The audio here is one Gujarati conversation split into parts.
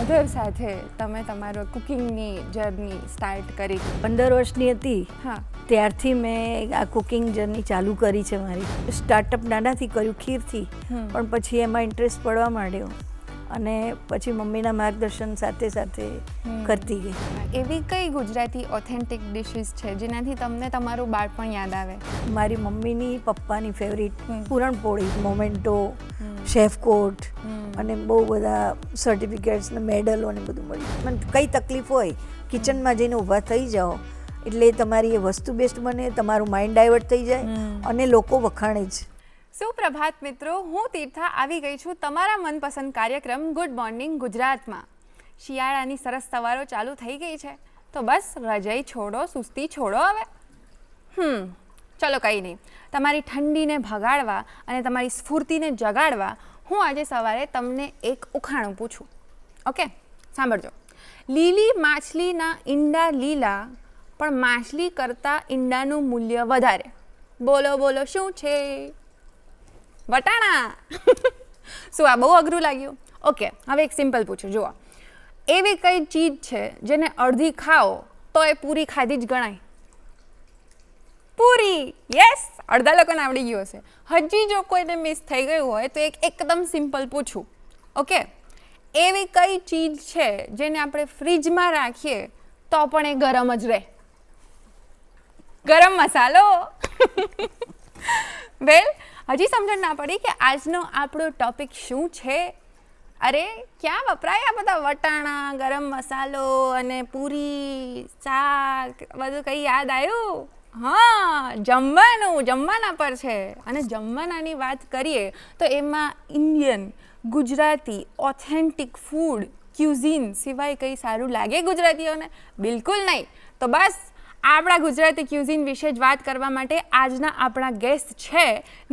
મધર સાથે તમે તમારો કુકિંગની જર્ની સ્ટાર્ટ કરી? 15 વર્ષની હતી હા, ત્યારથી મેં આ કુકિંગ જર્ની ચાલુ કરી છે મારી. સ્ટાર્ટઅપ નાનાથી કર્યું, ખીરથી, પણ પછી એમાં ઇન્ટરેસ્ટ પડવા માંડ્યો અને પછી મમ્મીના માર્ગદર્શન સાથે સાથે કરતી ગઈ. એવી કઈ ગુજરાતી ઓથેન્ટિક ડિશિસ છે જેનાથી તમને તમારું બાળપણ યાદ આવે? મારી મમ્મીની પપ્પાની ફેવરિટ પૂરણપોળી, મોમેન્ટો, શેફકોટ અને બહુ બધા સર્ટિફિકેટ્સ ને મેડલો ને બધું મળ્યું. મને કઈ તકલીફ હોય કિચનમાં જઈને ઊભા થઈ જાઓ એટલે તમારી એ વસ્તુ બેસ્ટ બને, તમારું માઇન્ડ ડાયવર્ટ થઈ જાય અને લોકો વખાણે જ. સુપ્રભાત મિત્રો, હું તીર્થા આવી ગઈ છું તમારા મનપસંદ કાર્યક્રમ ગુડ મોર્નિંગ ગુજરાતમાં. શિયાળાની સરસ સવારો ચાલુ થઈ ગઈ છે તો બસ રજાઈ છોડો, સુસ્તી છોડો હવે. ચલો કંઈ નહીં, તમારી ઠંડીને ભગાડવા અને તમારી સ્ફૂર્તિને જગાડવા હું આજે સવારે તમને એક ઉખાણું પૂછું. ઓકે, સાંભળજો. લીલી માછલીના ઈંડા લીલા, પણ માછલી કરતાં ઈંડાનું મૂલ્ય વધારે. બોલો બોલો શું છે? વટાણા. શું આ બહુ અઘરું લાગ્યું? ઓકે, હવે એક સિમ્પલ પૂછું. જુઓ, એવી કઈ ચીજ છે જેને અડધી ખાઓ તો એ પૂરી ખાધી જ ગણાય? પૂરી. યસ, અડધા લોકોને આવડી ગયું હશે. હજી જો કોઈને મિસ થઈ ગયું હોય તો એકદમ સિમ્પલ પૂછું. ઓકે, એવી કઈ ચીજ છે જેને આપણે ફ્રીજમાં રાખીએ તો પણ એ ગરમ જ રહે? ગરમ મસાલો. વેલ, હજી સમજણ ના પડી કે આજનો આપણો ટોપિક શું છે? અરે, ક્યાં વપરાય આ બધા વટાણા, ગરમ મસાલો અને પૂરી, શાક, બધું કંઈ યાદ આવ્યું? હા, જમવાના પર છે. અને જમવાનાની વાત કરીએ તો એમાં Indian, Gujarati, authentic food, cuisine સિવાય કંઈ સારું લાગે ગુજરાતીઓને? બિલકુલ નહીં. તો બસ આપણા ગુજરાતી ક્યુઝિન વિશે જ વાત કરવા માટે આજના આપણા ગેસ્ટ છે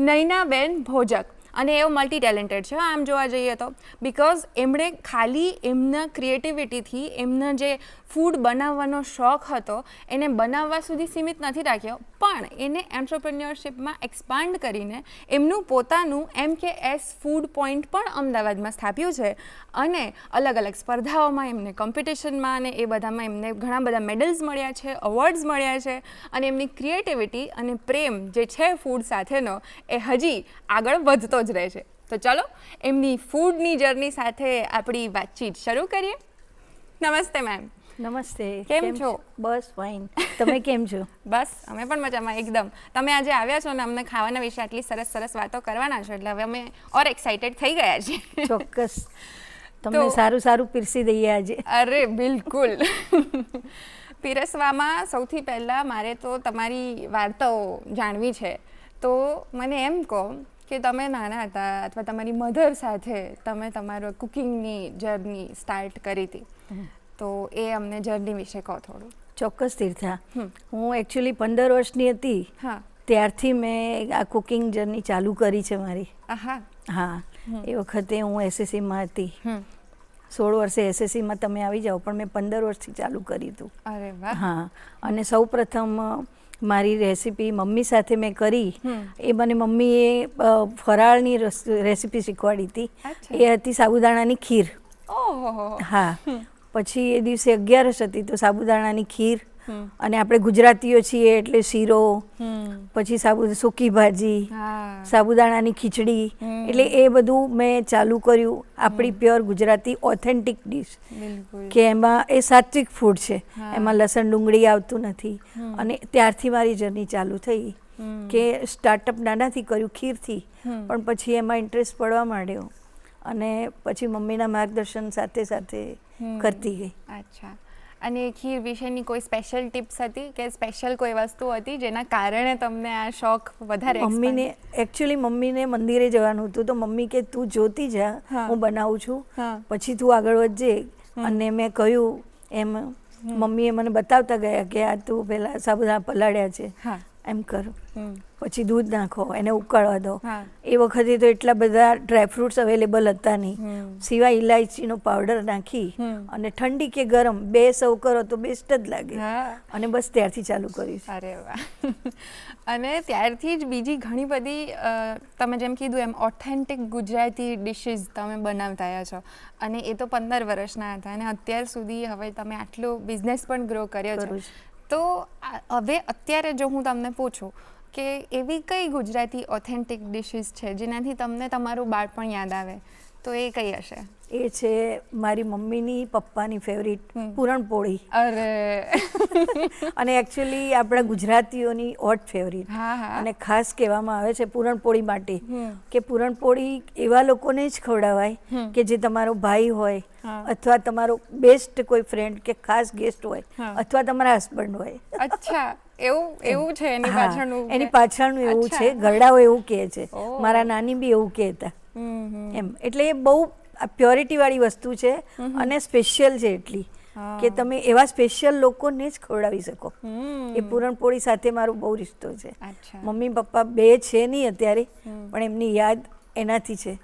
નૈનાબેન ભોજક. અને એવો મલ્ટી ટેલેન્ટેડ છે આમ જોવા જઈએ તો, બિકોઝ એમણે ખાલી એમના ક્રિએટિવિટીથી એમના જે ફૂડ બનાવવાનો શોખ હતો એને બનાવવા સુધી સીમિત નથી રાખ્યો, પણ એને એન્ટરપ્રેન્યોરશિપમાં એક્સપાન્ડ કરીને એમનું પોતાનું MKS ફૂડ પોઈન્ટ પણ અમદાવાદમાં સ્થાપ્યું છે. અને અલગ અલગ સ્પર્ધાઓમાં એમને કોમ્પિટિશનમાં અને એ બધામાં એમને ઘણા બધા મેડલ્સ મળ્યા છે, અવોર્ડ્સ મળ્યા છે. અને એમની ક્રિએટિવિટી અને પ્રેમ જે છે ફૂડ સાથેનો એ હજી આગળ વધતો જ રહે છે. તો ચલો એમની ફૂડની જર્ની સાથે આપણી વાતચીત શરૂ કરીએ. નમસ્તે મેમ. નમસ્તે. કેમ છો? બસ ફાઇન. તમે કેમ છો? બસ અમે પણ મજામાં એકદમ. તમે આજે આવ્યા છો ને અમને ખાવાના વિશે આટલી સરસ સરસ વાતો કરવાના છો એટલે હવે અમે ઓર એક્સાઇટેડ થઈ ગયા છીએ. ચોક્કસ, તમને સારું સારું પીરસી દઈએ આજે. અરે બિલકુલ. પીરસવામાં સૌથી પહેલાં મારે તો તમારી વાર્તાઓ જાણવી છે. તો મને એમ કહો કે તમે નાના હતા અથવા તમારી મધર સાથે તમે તમારો કુકિંગની જર્ની સ્ટાર્ટ કરી હતી, તો એ અમને જર્ની વિશે કહો થોડું. ચોક્કસ તીર્થા. હું એકચ્યુઅલી 15 વર્ષની હતી ત્યારથી મેં આ કુકિંગ જર્ની ચાલુ કરી છે મારી. હા, એ વખતે હું SSCમાં હતી. 16 વર્ષે SSCમાં તમે આવી જાઓ, પણ મેં 15 વર્ષથી ચાલુ કર્યું હતું. અરે વાહ. હા, અને સૌ પ્રથમ મારી રેસીપી મમ્મી સાથે મેં કરી. એ મને મમ્મીએ ફરાળની રેસીપી શીખવાડી હતી. એ હતી સાબુદાણાની ખીર. હા, પછી એ દિવસે 11 હતી તો સાબુદાણાની ખીર, અને આપણે ગુજરાતીઓ છીએ એટલે શીરો, પછી સૂકી ભાજી, સાબુદાણાની ખીચડી, એટલે એ બધું મેં ચાલુ કર્યું. આપણી પ્યોર ગુજરાતી ઓથેન્ટિક ડીશ કે એમાં એ સાત્વિક ફૂડ છે, એમાં લસણ ડુંગળી આવતું નથી. અને ત્યારથી મારી જર્ની ચાલુ થઈ કે સ્ટાર્ટઅપ નાનાથી કર્યું, ખીરથી, પણ પછી એમાં ઇન્ટરેસ્ટ પડવા માંડ્યો અને પછી મમ્મીના માર્ગદર્શન સાથે સાથે કરતી ગઈ. અચ્છા. અને ખીર વિશેની કોઈ સ્પેશિયલ ટિપ્સ હતી કે સ્પેશિયલ કોઈ વસ્તુ હતી જેના કારણે તમને આ શોખ વધારે? મમ્મીને મંદિરે જવાનું હતું તો મમ્મી કે તું જોતી જા, હું બનાવું છું, પછી તું આગળ વધજે. અને મેં કહ્યું એમ મમ્મીએ મને બતાવતા ગયા કે આ તું પહેલાં સાબુદાણા પલાળ્યા છે, એમ કરો, હમ. પછી દૂધ નાખો, એને ઉકાળવા દો. હા. એ વખતે તો એટલા બધા ડ્રાયફ્રૂટ્સ અવેલેબલ હતા નહીં, હમ. સિવાય ઇલાયચીનો પાવડર નાખી અને ઠંડી કે ગરમ બે સર્વ કરો તો બેસ્ટ જ લાગે. હા. અને બસ ત્યારથી ચાલુ કરીશ. અરે વાહ. અને ત્યારથી જ બીજી ઘણી બધી તમે જેમ કીધું એમ ઓથેન્ટિક ગુજરાતી ડિશિસ તમે બનાવતા આવ્યા છો, અને એ તો 15 વર્ષના હતા અને અત્યાર સુધી હવે તમે આટલો બિઝનેસ પણ ગ્રો કર્યો છે. તો હવે અત્યારે જો હું તમને પૂછું કે એવી કઈ ગુજરાતી ઓથેન્ટિક ડિશિસ છે જેનાથી તમને તમારું બાળપણ યાદ આવે, તો એ કઈ હશે? એ છે મારી મમ્મીની પપ્પાની ફેવરિટ પૂરણપોળી. અરે અને એકચ્યુઅલી આપણા ગુજરાતીઓની હોટ ફેવરિટ. હા, હા. અને ખાસ કહેવામાં આવે છે પૂરણપોળી માટે કે પૂરણપોળી એવા લોકોને જ ખવડાવાય કે જે તમારો ભાઈ હોય, અથવા તમારો બેસ્ટ કોઈ ફ્રેન્ડ કે ખાસ ગેસ્ટ હોય, અથવા તમારા હસબન્ડ હોય. અચ્છા, એવું છે એની પાછળનું? એની પાછળનું એવું છે, ઘરડાઓ એવું કહે છે, મારા નાની બી એવું કહેતા એમ. એટલે એ બહુ પ્યોરિટી વાળી વસ્તુ છે અને સ્પેશિયલ છે એટલી કે તમે એવા સ્પેશિયલ લોકોને જ ખવડાવી શકો. એ પૂરણપોળી સાથે મારો બહુ રિશ્તો છે. મમ્મી પપ્પા બે છે નહીં અત્યારે, પણ એમની યાદ એનાથી છે.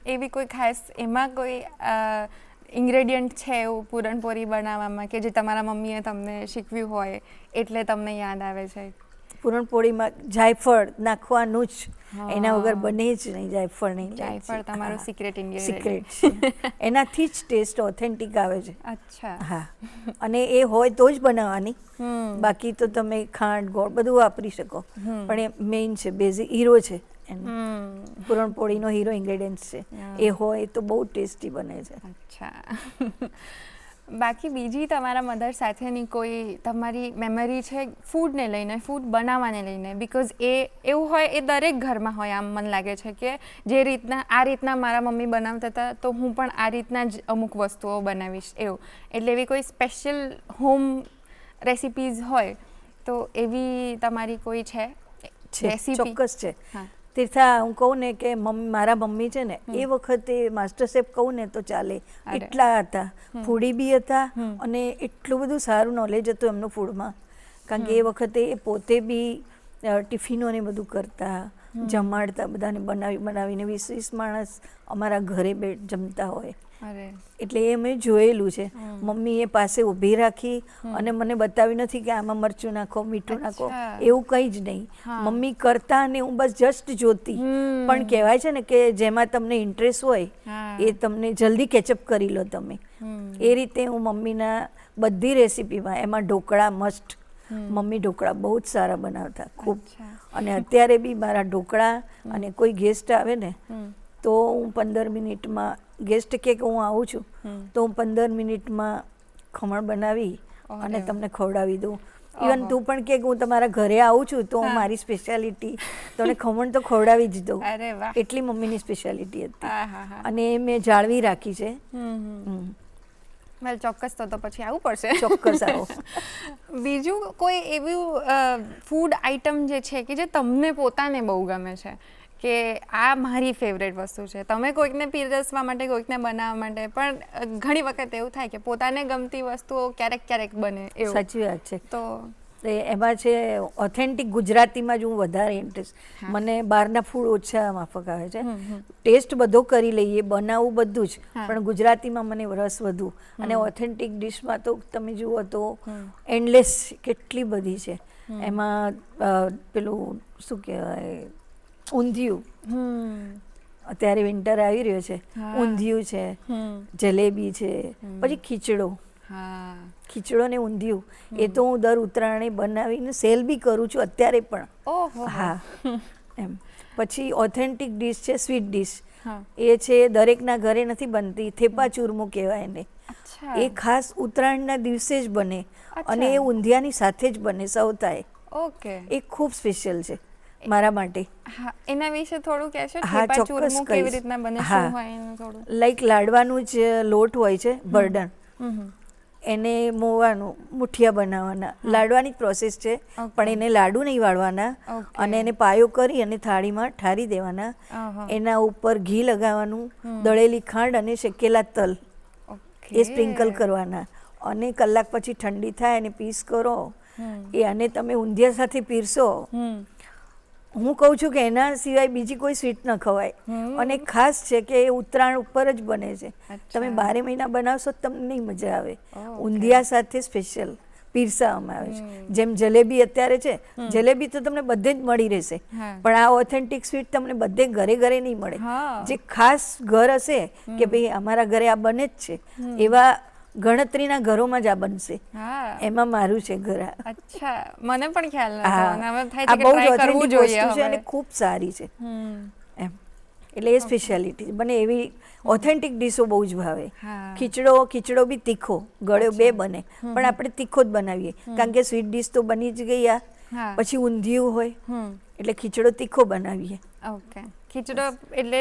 એવી કોઈ ખાસ એમાં કોઈ ઇન્ગ્રેડિયન્ટ છે એવું પૂરણપોળી બનાવવામાં કે જે તમારા મમ્મીએ તમને શીખવ્યું હોય એટલે તમને યાદ આવે છે? પૂરણપોળીમાં જાયફળ નાખવાનું જ, એના વગર બને જ નહીં. જાયફળ નહીં, જાયફળ તમારું સિક્રેટ ઇન્ગ્રેડિયન્ટ છે. એનાથી જ ટેસ્ટ ઓથેન્ટિક આવે છે. અચ્છા. હા, અને એ હોય તો જ બનાવવાની, બાકી તો તમે ખાંડ ગોળ બધું વાપરી શકો, પણ એ મેઇન છે, બેઝિક હીરો છે. પૂરણપોળીનો હીરો ઇન્ગ્રેડિયન્ટ છે, એ હોય તો બહુ ટેસ્ટી બને છે. અચ્છા. બાકી બીજી તમારા મધર સાથેની કોઈ તમારી મેમરી છે ફૂડને લઈને, ફૂડ બનાવવાને લઈને? બિકોઝ એવું હોય એ દરેક ઘરમાં હોય, આમ મને લાગે છે કે જે રીતના આ રીતના મારા મમ્મી બનાવતા હતા તો હું પણ આ રીતના જ અમુક વસ્તુઓ બનાવીશ એવું. એટલે એવી કોઈ સ્પેશિયલ હોમ રેસિપીઝ હોય તો એવી તમારી કોઈ છે રેસિપી? ચોક્કસ છે. તીર્થા, હું કહું ને કે મારા મમ્મી છે ને એ વખતે માસ્ટર શેફ કહું ને તો ચાલે એટલા હતા, ફૂડી બી હતા અને એટલું બધું સારું નોલેજ હતું એમનું ફૂડમાં. કારણ કે એ વખતે એ પોતે બી ટિફિનોને બધું કરતા, જમાડતા બધાને બનાવીને 20-20 માણસ અમારા ઘરે જમતા હોય. એટલે એ મેં જોયેલું છે. મમ્મી એ પાસે ઊભી રાખી અને મને બતાવી નથી કે આમાં મરચું નાખો, મીઠું નાખો, એવું કંઈ જ નહીં. મમ્મી કરતા અને હું બસ જસ્ટ જોતી. પણ કહેવાય છે ને કે જેમાં તમને ઇન્ટરેસ્ટ હોય એ તમને જલ્દી કેચઅપ કરી લો તમે. એ રીતે હું મમ્મીના બધી રેસીપીમાં, એમાં ઢોકળા મસ્ટ. મમ્મી ઢોકળા બહુ જ સારા બનાવતા, ખૂબ. અને અત્યારે બી મારા ઢોકળા, અને કોઈ ગેસ્ટ આવે ને તો હું 15 મિનિટમાં, ગેસ્ટ કે હું આવું છું તો હું 15 મિનિટમાં ખમણ બનાવી અને તમને ખવડાવી દઉં. ઇવન તું પણ કે હું તમારા ઘરે આવું છું તો હું મારી સ્પેશિયાલિટી તમને ખમણ તો ખવડાવી જ દઉં. એટલી મમ્મીની સ્પેશિયાલિટી હતી અને એ મેં જાળવી રાખી છે. વેલ, ચોક્કસ તો પછી આવવું પડશે. ચોક્કસ આવો. બીજું કોઈ એવું ફૂડ આઇટમ જે છે કે જે તમને પોતાને બહુ ગમે છે કે આ મારી ફેવરેટ વસ્તુ છે? તમે કોઈકને પીરસવા માટે, કોઈકને બનાવવા માટે, પણ ઘણી વખત એવું થાય કે પોતાને ગમતી વસ્તુઓ ક્યારેક ક્યારેક બને એવું. સાચી વાત છે. તો એમાં છે ઓથેન્ટિક ગુજરાતીમાં જ હું વધારે ઇન્ટરેસ્ટ. મને બહારના ફૂડ ઓછા માફક આવે છે. ટેસ્ટ બધો કરી લઈએ, બનાવવું બધું જ, પણ ગુજરાતીમાં મને રસ વધુ. અને ઓથેન્ટિક ડિશમાં તો તમે જુઓ તો એન્ડલેસ કેટલી બધી છે. એમાં પેલું શું કહેવાય, ઊંધિયું. અત્યારે વિન્ટર આવી રહ્યો છે, ઊંધિયું છે, જલેબી છે, પછી ખીચડો. ખીચડો ને ઊંધિયું એ તો હું દર ઉત્તરાયણે બનાવીને સેલ બી કરું છું અત્યારે પણ. હા, એમ. પછી ઓથેન્ટિક ડિશ છે સ્વીટ ડિશ. એ છે દરેકના ઘરે નથી બનતી, થેપા ચૂરમું કહેવાય એને. એ ખાસ ઉત્તરાયણના દિવસે જ બને અને એ ઊંધિયાની સાથે જ બને, સૌ થાય. એ ખૂબ સ્પેશિયલ છે મારા માટે. એના વિશે થોડું કહેશો? હા, ચોક્કસ કેવી રીતના બને, શું હોય એનું થોડું? લાઈક લાડવાનું જ લોટ હોય છે, બરડન. એને મોવાનું, મુઠિયા બનાવવાના, લાડવાની જ પ્રોસેસ છે, પણ એને લાડુ નહીં વાળવાના અને એને પાયો કરી અને થાળીમાં ઠારી દેવાના. એના ઉપર ઘી લગાવવાનું, દળેલી ખાંડ અને શેકેલા તલ એ સ્પ્રિંકલ કરવાના અને કલાક પછી ઠંડી થાય અને પીસ કરો એ અને તમે ઊંધિયા સાથે પીરસો, હું કહું છું કે એના સિવાય બીજી કોઈ સ્વીટ ન ખવાય. અને ખાસ છે કે એ ઉત્તરાયણ ઉપર જ બને છે. તમે 12 મહિના બનાવશો તો તમને નહીં મજા આવે. ઊંધિયા સાથે સ્પેશિયલ પીરસાવામાં આવે છે. જેમ જલેબી અત્યારે છે, જલેબી તો તમને બધે જ મળી રહેશે, પણ આ ઓથેન્ટિક સ્વીટ તમને બધે ઘરે ઘરે નહીં મળે. જે ખાસ ઘર હશે કે ભાઈ અમારા ઘરે આ બને જ છે, એવા ગણતરીના ઘરોમાં જ આ બનશે. એમાં મારું છે ઘર. અચ્છા, મને પણ ખ્યાલ નહોતો. હવે થાય આ છે કે બહુ જ ટ્રાય કરવું ઓથેન્ટિક જોઈએ વસ્તુ છે હવે. અને ખૂબ સારી છે એમ. એટલે એ સ્પેશિયાલિટી મને એવી ઓથેન્ટિક ડીશો બહુ જ ભાવે. ખીચડો બી તીખો ગળ્યો બે બને, પણ આપણે તીખો જ બનાવીએ કારણ કે સ્વીટ ડીશ તો બની જ ગઈ. આ પછી ઊંધિયું હોય એટલે ખીચડો તીખો બનાવીએ. ઓકે, ખીચડો એટલે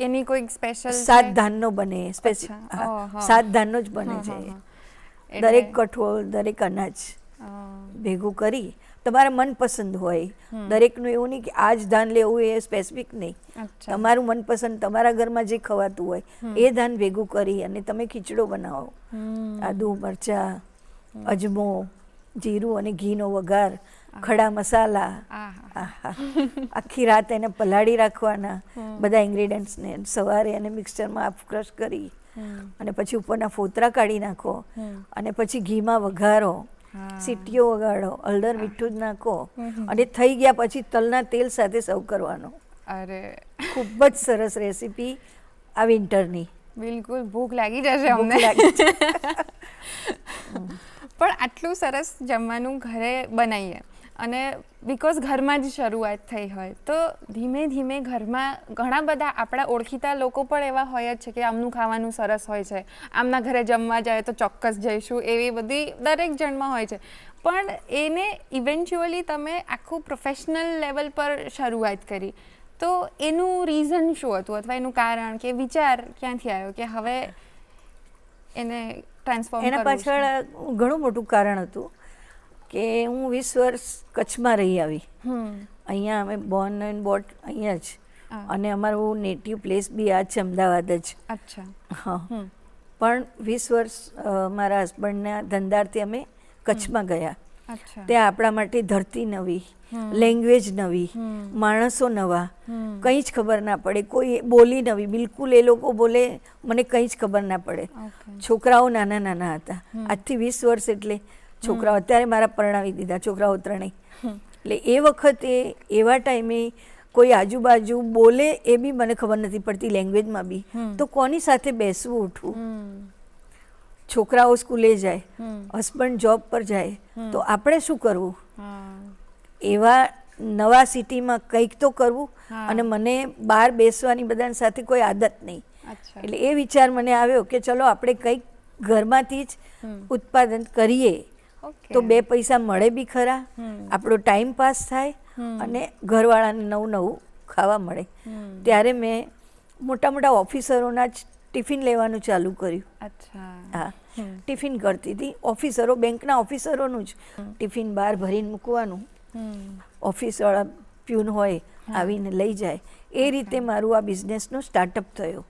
એની કોઈ સ્પેશિયલ 7 ધાનનો બને, સ્પેશિયલ 7 ધાનનો જ બને છે. દરેક કઠોળ, દરેક અનાજ ભેગું કરી તમારા મનપસંદ હોય. દરેકનું એવું નહીં કે આ જ ધાન લેવું એ સ્પેસિફિક નહીં. તમારું મનપસંદ તમારા ઘરમાં જે ખવાતું હોય એ ધાન ભેગું કરી અને તમે ખીચડો બનાવો. આદુ, મરચાં, અજમો, જીરું અને ઘીનો વઘાર, ખડા મસાલા, આખી રાત એને પલાળી રાખવાના બધા ઇન્ગ્રેડિયન્ટ્સને. સવારે એને મિક્સચરમાં હાફ ક્રશ કરી અને પછી ઉપરના ફોતરા કાઢી નાખો અને પછી ઘીમાં વઘારો, સીટીઓ વગાડો, હળદર મીઠું જ નાખો અને થઈ ગયા પછી તલના તેલ સાથે સર્વ કરવાનો. અરે, ખૂબ જ સરસ રેસીપી આ વિન્ટરની. બિલકુલ, ભૂખ લાગી જશે અમને. પણ આટલું સરસ જમવાનું ઘરે બનાવીએ અને બિકોઝ ઘરમાં જ શરૂઆત થઈ હોય તો ધીમે ધીમે ઘરમાં ઘણા બધા આપણા ઓળખીતા લોકો પણ એવા હોય જ છે કે આમનું ખાવાનું સરસ હોય છે, આમના ઘરે જમવા જાય તો ચોક્કસ જઈશું, એવી બધી દરેક જણમાં હોય છે. પણ એને ઇવેન્ચ્યુઅલી તમે આખું પ્રોફેશનલ લેવલ પર શરૂઆત કરી, તો એનું રીઝન શું હતું અથવા એનું કારણ કે વિચાર ક્યાંથી આવ્યો કે હવે એને ટ્રાન્સફોર્મ એના પાછળ ઘણું મોટું કારણ હતું કે હું 20 વર્ષ કચ્છમાં રહી આવી. અહીંયા અમે બોર્ન એન્ડ બોર્ડ અહીંયા જ, અને અમારું નેટિવ પ્લેસ બી આ જ છે, અમદાવાદ જ. અચ્છા. હા, પણ 20 વર્ષ મારા હસબન્ડના ધંધાર્થે અમે કચ્છમાં ગયા. ત્યાં આપણા માટે ધરતી નવી, લેંગ્વેજ નવી, માણસો નવા, કંઈ જ ખબર ના પડે, કોઈ બોલી નવી, બિલકુલ એ લોકો બોલે મને કંઈ જ ખબર ના પડે. છોકરાઓ નાના નાના હતા. આજથી 20 વર્ષ એટલે છોકરાઓ અત્યારે મારા પરણાવી દીધા છોકરાઓ ત્રણેય. એટલે એ વખતે એવા ટાઈમે કોઈ આજુબાજુ બોલે એ બી મને ખબર નથી પડતી લેંગ્વેજમાં બી, તો કોની સાથે બેસવું ઉઠવું. છોકરાઓ સ્કૂલે જાય, હસબન્ડ જોબ પર જાય, તો આપણે શું કરવું? એવા નવા સિટીમાં કંઈક તો કરવું. અને મને બહાર બેસવાની બધાની સાથે કોઈ આદત નહીં. એટલે એ વિચાર મને આવ્યો કે ચલો આપણે કંઈક ઘરમાંથી જ ઉત્પાદન કરીએ તો 2 પૈસા મળે બી ખરા, આપણો ટાઈમ પાસ થાય અને ઘરવાળાને નવું નવું ખાવા મળે. ત્યારે મેં મોટા મોટા ઓફિસરોના જ ટિફિન લેવાનું ચાલુ કર્યું. હા, ટિફિન કરતી હતી. ઓફિસરો, બેંકના ઓફિસરોનું જ ટિફિન બહાર ભરીને મૂકવાનું. ઓફિસવાળા પ્યુન હોય આવીને લઈ જાય. એ રીતે મારું આ બિઝનેસનો સ્ટાર્ટઅપ થયો.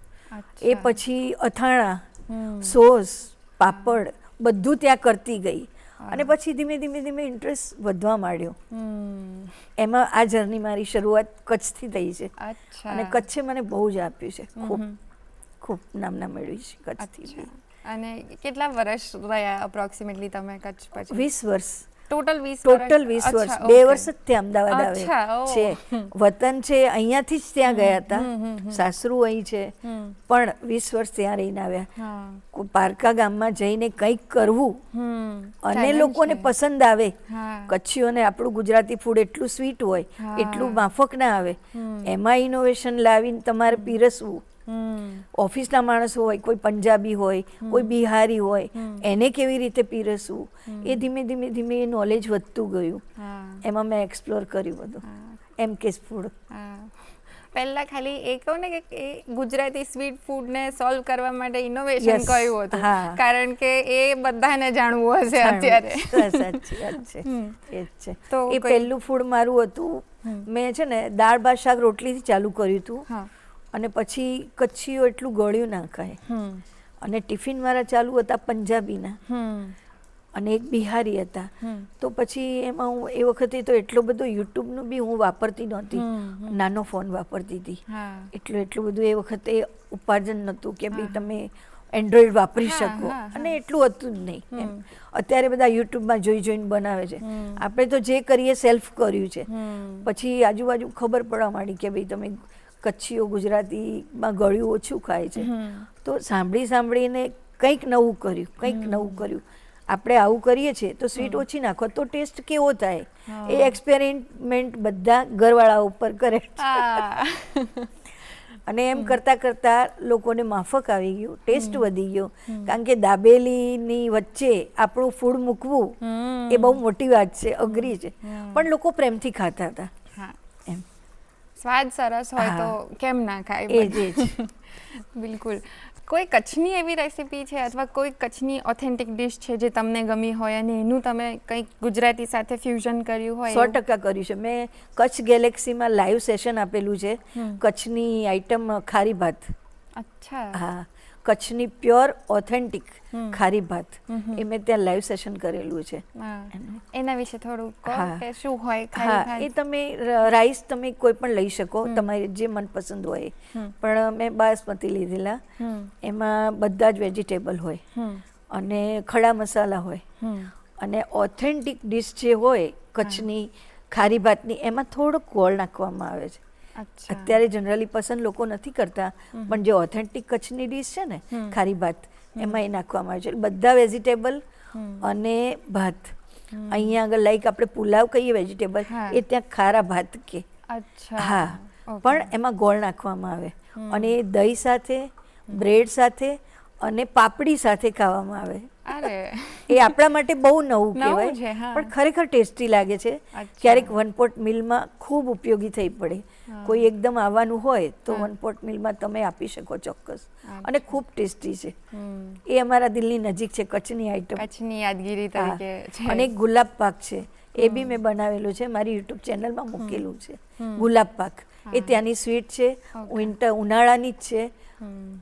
એ પછી અથાણા, સોસ, પાપડ બધું ત્યાં કરતી ગઈ અને પછી ધીમે ધીમે ધીમે ઇન્ટરેસ્ટ વધવા માંડ્યો. એમાં આ જર્ની મારી શરૂઆત કચ્છથી થઈ છે અને કચ્છે મને બહુ જ આપ્યું છે. ખૂબ ખૂબ નામના મેળવી છે કચ્છથી. અને કેટલા વર્ષ રહ્યા અપ્રોક્સિમેટલી તમે કચ્છ પછી? 20 વર્ષ. ટોટલ 20 વર્ષ. 2 વર્ષ જ ત્યાં અમદાવાદ આવે છે. વતન છે અહીંયાથી જ ત્યાં ગયા હતા, સાસરું અહીં છે, પણ 20 વર્ષ ત્યાં રહીને આવ્યા. પારકા ગામમાં જઈને કંઈક કરવું અને લોકોને પસંદ આવે. કચ્છીઓને આપણું ગુજરાતી ફૂડ એટલું સ્વીટ હોય, એટલું માફક ના આવે, એમાં ઇનોવેશન લાવીને તમારે પીરસવું. ઓફિસના માણસો હોય, કોઈ પંજાબી હોય, કોઈ બિહારી હોય, એને કેવી રીતે પીરસવું, એ ધીમે ધીમે ધીમે એ નોલેજ વધતું ગયું. એમાં મેં એક્સપ્લોર કર્યું બધું. MK's food. પહેલા ખાલી એ કહું ને કે ગુજરાતી સ્વીટ ફૂડને સોલ્વ કરવા માટે ઇનોવેશન કયું હતું, કારણ કે એ બધાને જાણવું હશે અત્યારે. સાચી વાત છે, એ જ છે. તો એ પહેલું ફૂડ મારું હતું. મેં છે ને દાળ ભાત શાક રોટલીથી ચાલુ કર્યું હતું અને પછી કચ્છીઓ એટલું ગળ્યું ના ખાય અને ટિફિન મારા ચાલુ હતા પંજાબીના. અને એક બિહારી હતા. તો પછી એમાં હું એ વખતે તો એટલો બધો યુટ્યુબનું બી હું વાપરતી નહોતી, નાનો ફોન વાપરતી હતી. એટલું બધું એ વખતે ઉપાર્જન નહોતું કે ભાઈ તમે એન્ડ્રોઈડ વાપરી શકો, અને એટલું હતું જ નહીં એમ. અત્યારે બધા યુટ્યુબમાં જોઈને બનાવે છે. આપણે તો જે કરીએ સેલ્ફ કર્યું છે. પછી આજુબાજુ ખબર પડવા માંડી કે ભાઈ તમે કચ્છીઓ ગુજરાતીમાં ગળ્યું ઓછું ખાય છે. તો સાંભળીને કંઈક નવું કર્યું. આપણે આવું કરીએ છીએ તો સ્વીટ ઓછી નાખો તો ટેસ્ટ કેવો થાય, એ એક્સપેરિમેન્ટ બધા ઘરવાળા ઉપર કરે છે. અને એમ કરતાં લોકોને માફક આવી ગયું, ટેસ્ટ વધી ગયો. કારણ કે દાબેલીની વચ્ચે આપણું ફૂડ મૂકવું એ બહુ મોટી વાત છે, અઘરી છે, પણ લોકો પ્રેમથી ખાતા હતા. એમ સ્વાદ સરસ હોય તો કેમ ના ખાય. એ જ બિલકુલ. કોઈ કચ્છની એવી રેસીપી છે અથવા કોઈ કચ્છની ઓથેન્ટિક ડિશ છે જે તમને ગમી હોય અને એનું તમે કંઈક ગુજરાતી સાથે ફ્યુઝન કર્યું હોય? 100% કર્યું છે મેં. કચ્છ ગેલેક્સીમાં લાઈવ સેશન આપેલું છે. કચ્છની આઈટમ ખારી ભાત. અચ્છા. હા, કચ્છની પ્યોર ઓથેન્ટિક ખારી ભાત એ મેં ત્યાં લાઈવ સેશન કરેલું છે. એના વિશે થોડું કહો કે શું હોય ખારી ભાત? એ તમે રાઈસ તમે કોઈ પણ લઈ શકો, તમારે જે મનપસંદ હોય. પણ મેં બાસમતી લીધેલા. એમાં બધા જ વેજીટેબલ હોય અને ખડા મસાલા હોય. અને ઓથેન્ટિક ડિશ જે હોય કચ્છની ખારી ભાતની, એમાં થોડોક ગોળ નાખવામાં આવે છે. અત્યારે જનરલી પસંદ લોકો નથી કરતા, પણ જે ઓથેન્ટિક કચ્છની ડીશ છે ને ખારી ભાત, એમાં એ નાખવામાં આવે છે. બધા વેજીટેબલ અને ભાત. અહીંયા આગળ લાઈક આપણે પુલાવ કહીએ વેજીટેબલ, એ ત્યાં ખારા ભાત કે. હા, પણ એમાં ગોળ નાખવામાં આવે. અને એ દહીં સાથે, બ્રેડ સાથે અને પાપડી સાથે ખાવામાં આવે. એ આપણા માટે બહુ નવું કહેવાય, પણ ખરેખર ટેસ્ટી લાગે છે. ક્યારેક વન પોટ મિલમાં ખૂબ ઉપયોગી થઈ પડે. કોઈ એકદમ આવવાનું હોય તો વન પોટ મિલમાં તમે આપી શકો ચોક્કસ, અને ખૂબ ટેસ્ટી છે. એ અમારા દિલની નજીક છે, કચ્છની આઈટમ, કચ્છની યાદગીરી તરીકે. અને એક ગુલાબ પાક છે, એ બી મેં બનાવેલું છે, મારી યુટ્યુબ ચેનલમાં મૂકેલું છે. ગુલાબ પાક એ ત્યાંની સ્વીટ છે, ઉનાળાની જ છે.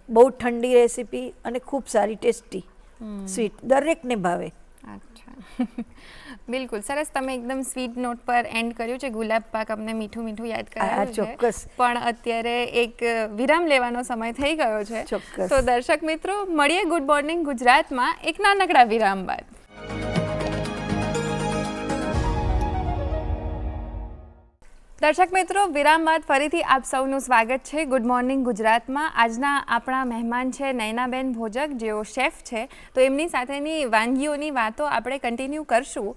બહુ ઠંડી રેસીપી અને ખૂબ સારી ટેસ્ટી સ્વીટ, દરેકને ભાવે. અચ્છા, બિલકુલ સરસ. તમે એકદમ સ્વીટ નોટ પર એન્ડ કર્યું છે. ગુલાબ પાક અમને મીઠું યાદ કરાવ્યું છે. ચોક્કસ. પણ અત્યારે એક વિરામ લેવાનો સમય થઈ ગયો છે. ચોક્કસ. તો દર્શક મિત્રો, મળીએ ગુડ મોર્નિંગ ગુજરાતમાં એક નાનકડા વિરામ બાદ. દર્શક મિત્રો, વિરામ બાદ ફરીથી આપ સૌનું સ્વાગત છે ગુડ મોર્નિંગ ગુજરાતમાં. આજના આપણા મહેમાન છે નયનાબેન ભોજક, જેઓ શેફ છે. તો એમની સાથેની વાનગીઓની વાતો આપણે કન્ટિન્યુ કરશું.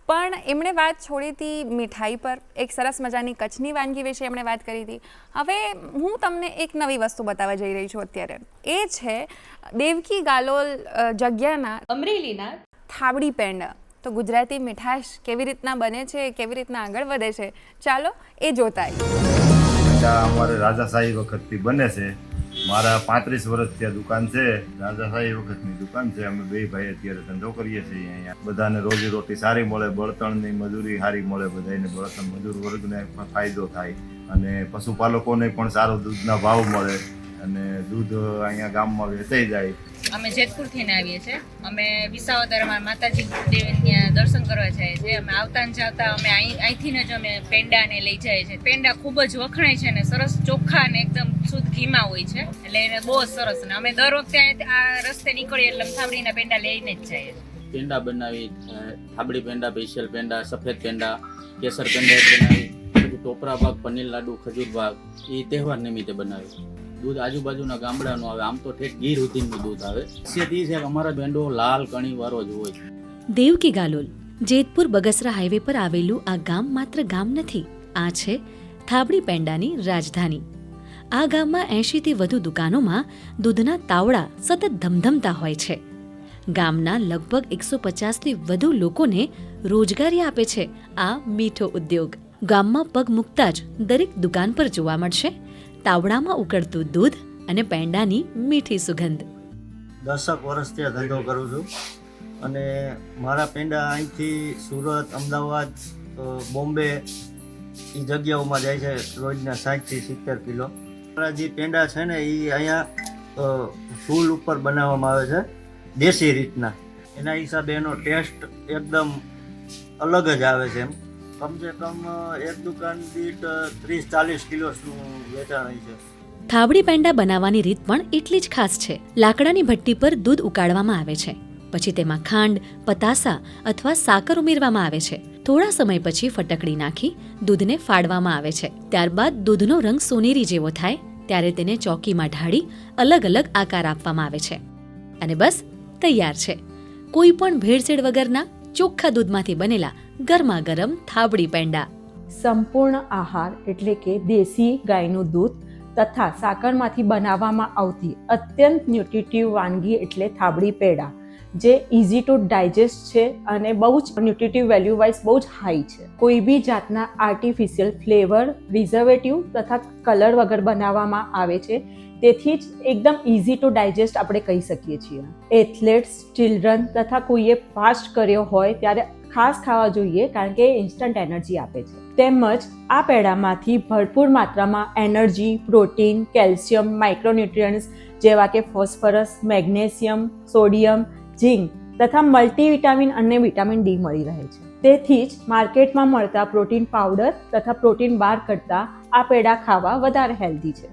પણ એમણે વાત છોડી હતી મીઠાઈ પર. એક સરસ મજાની કચ્છની વાનગી વિશે એમણે વાત કરી હતી. હવે હું તમને એક નવી વસ્તુ બતાવવા જઈ રહી છું અત્યારે. એ છે દેવકી ગાલોલ જગ્યાના અમરેલીના થાબડી પેંડા. તો ગુજરાતી મીઠાશ કેવી રીતના બને છે, કેવી રીતના આગળ વધે છે, ચાલો એ જોતા આવીએ. અમારે રાજાશાહી વખતથી બને છે. મારા 35 વર્ષથી આ દુકાન છે, રાજાશાહી વખતની દુકાન છે. અમે બે ભાઈ અત્યારે ધંધો કરીએ છીએ. અહીંયા બધાને રોજી રોટી સારી મળે, બળતણની મજૂરી સારી મળે, બધાને બળતણ મજૂર વર્ગને પણ ફાયદો થાય, અને પશુપાલકોને પણ સારો દૂધના ભાવ મળે, અને દૂધ અહીંયા ગામમાં વેચાઈ જાય. અમે જેતપુરથી આવીએ છીએ. અમે વિસાવદરમાં માતાજી દેવીને દર્શન કરવા જઈએ છીએ. અમે આવતા ને જતા અમે અહીંથી જ અમે પેંડાને લઈ જઈએ છીએ. પેંડા ખૂબ જ વખણાય છે ને સરસ ચોખ્ખા ને એકદમ શુદ્ધ ઘીમાં હોય છે, એટલે એને બહુ સરસ. ને અમે દર વખતે આ રસ્તે નીકળીએ એટલે થાબડીના પેંડા લઈને જ જઈએ. પેંડા બનાવી, થાબડી પેંડા, સ્પેશિયલ પેંડા, સફેદ પેંડા, કેસર પેંડા બનાવી, પછી ટોપરા પાક, પનીર લાડુ, ખજૂર પાક એ તહેવાર નિમિત્તે બનાવી. દૂધ આજુબાજુના ગામડાનું આવે, આમ તો ઠેઠ ગીર સુધીનું દૂધ આવે. ખાસિયત એ છે કે અમારા પેંડો લાલ કણી વાળો જ હોય. દેવકી ગાલોલ, જેતપુર બગસરા હાઈવે પર આવેલું આ ગામ માત્ર ગામ નથી, આ છે થાબડી પેંડાની રાજધાની. આ ગામમાં 80 થી વધુ દુકાનોમાં દૂધના તાવડા સતત ધમધમતા હોય છે. ગામના લગભગ 150 થી વધુ લોકોને રોજગારી આપે છે આ મીઠો ઉદ્યોગ. ગામમાં પગ મૂકતા જ દરેક દુકાન પર જોવા મળશે તાવડામાં ઉકળતું દૂધ અને પેંડાની મીઠી સુગંધ. 10 વર્ષથી આ ધંધો કરું છું, અને મારા પેંડા અહીંથી સુરત, અમદાવાદ, બોમ્બે એ જગ્યાઓમાં જાય છે રોજના 60 થી 70 કિલો. મારા જે પેંડા છે ને એ અહીંયા ફૂલ ઉપર બનાવવામાં આવે છે દેશી રીતના. એના હિસાબે એનો ટેસ્ટ એકદમ અલગ જ આવે છે. એમ કમસે કમ એક દુકાન દીઠ 30-40 કિલોનું વેચાણ હોય છે. થાબડી પેંડા બનાવવાની રીત પણ એટલી જ ખાસ છે. લાકડાની ભઠ્ઠી પર દૂધ ઉકાળવામાં આવે છે, પછી તેમાં ખાંડ, પતાસા અથવા સાકર ઉમેરવામાં આવે છે. થોડા સમય પછી ફટકડી નાખી દૂધને ફાડવામાં આવે છે. ત્યારબાદ દૂધનો રંગ સોનેરી જેવો થાય ત્યારે તેને ચોકીમાં ઢાળી અલગ અલગ આકાર આપવામાં આવે છે અને બસ તૈયાર છે. કોઈ પણ ભેળસેળ વગરના ચોખ્ખા દૂધમાંથી બનેલા ગરમા ગરમ થાબડી પેંડા. સંપૂર્ણ આહાર એટલે કે દેશી ગાયનું દૂધ તથા સાકરમાંથી બનાવવામાં આવતી અત્યંત ન્યુટ્રિટિવ વાનગી એટલે થાબડી પેંડા, જે ઇઝી ટુ ડાયજેસ્ટ છે અને બહુ જ ન્યુટ્રિટિવ વેલ્યુ વાઇઝ બહુ જ હાઈ છે. કોઈ બી જાતના આર્ટિફિશિયલ ફ્લેવર, પ્રિઝર્વેટિવ તથા કલર વગર બનાવવામાં આવે છે, તેથી જ એકદમ ઇઝી ટુ ડાયજેસ્ટ આપણે કહી શકીએ છીએ. એથ્લેટ્સ, ચિલ્ડ્રન તથા કોઈએ ફાસ્ટ કર્યો હોય ત્યારે ખાસ ખાવા જોઈએ, કારણ કે એ ઇન્સ્ટન્ટ એનર્જી આપે છે. તેમજ આ પેંડામાંથી ભરપૂર માત્રામાં એનર્જી, પ્રોટીન, કેલ્શિયમ, માઇક્રોન્યુટ્રિયન્ટ્સ જેવા કે ફોસ્ફરસ, મેગ્નેશિયમ, સોડિયમ, ઝીંક તથા મલ્ટીવિટામિન અને વિટામિન ડી મળી રહે છે. તેથી જ માર્કેટમાં મળતા પ્રોટીન પાવડર તથા પ્રોટીન બાર કરતાં આ પેંડા ખાવા વધારે હેલ્ધી છે.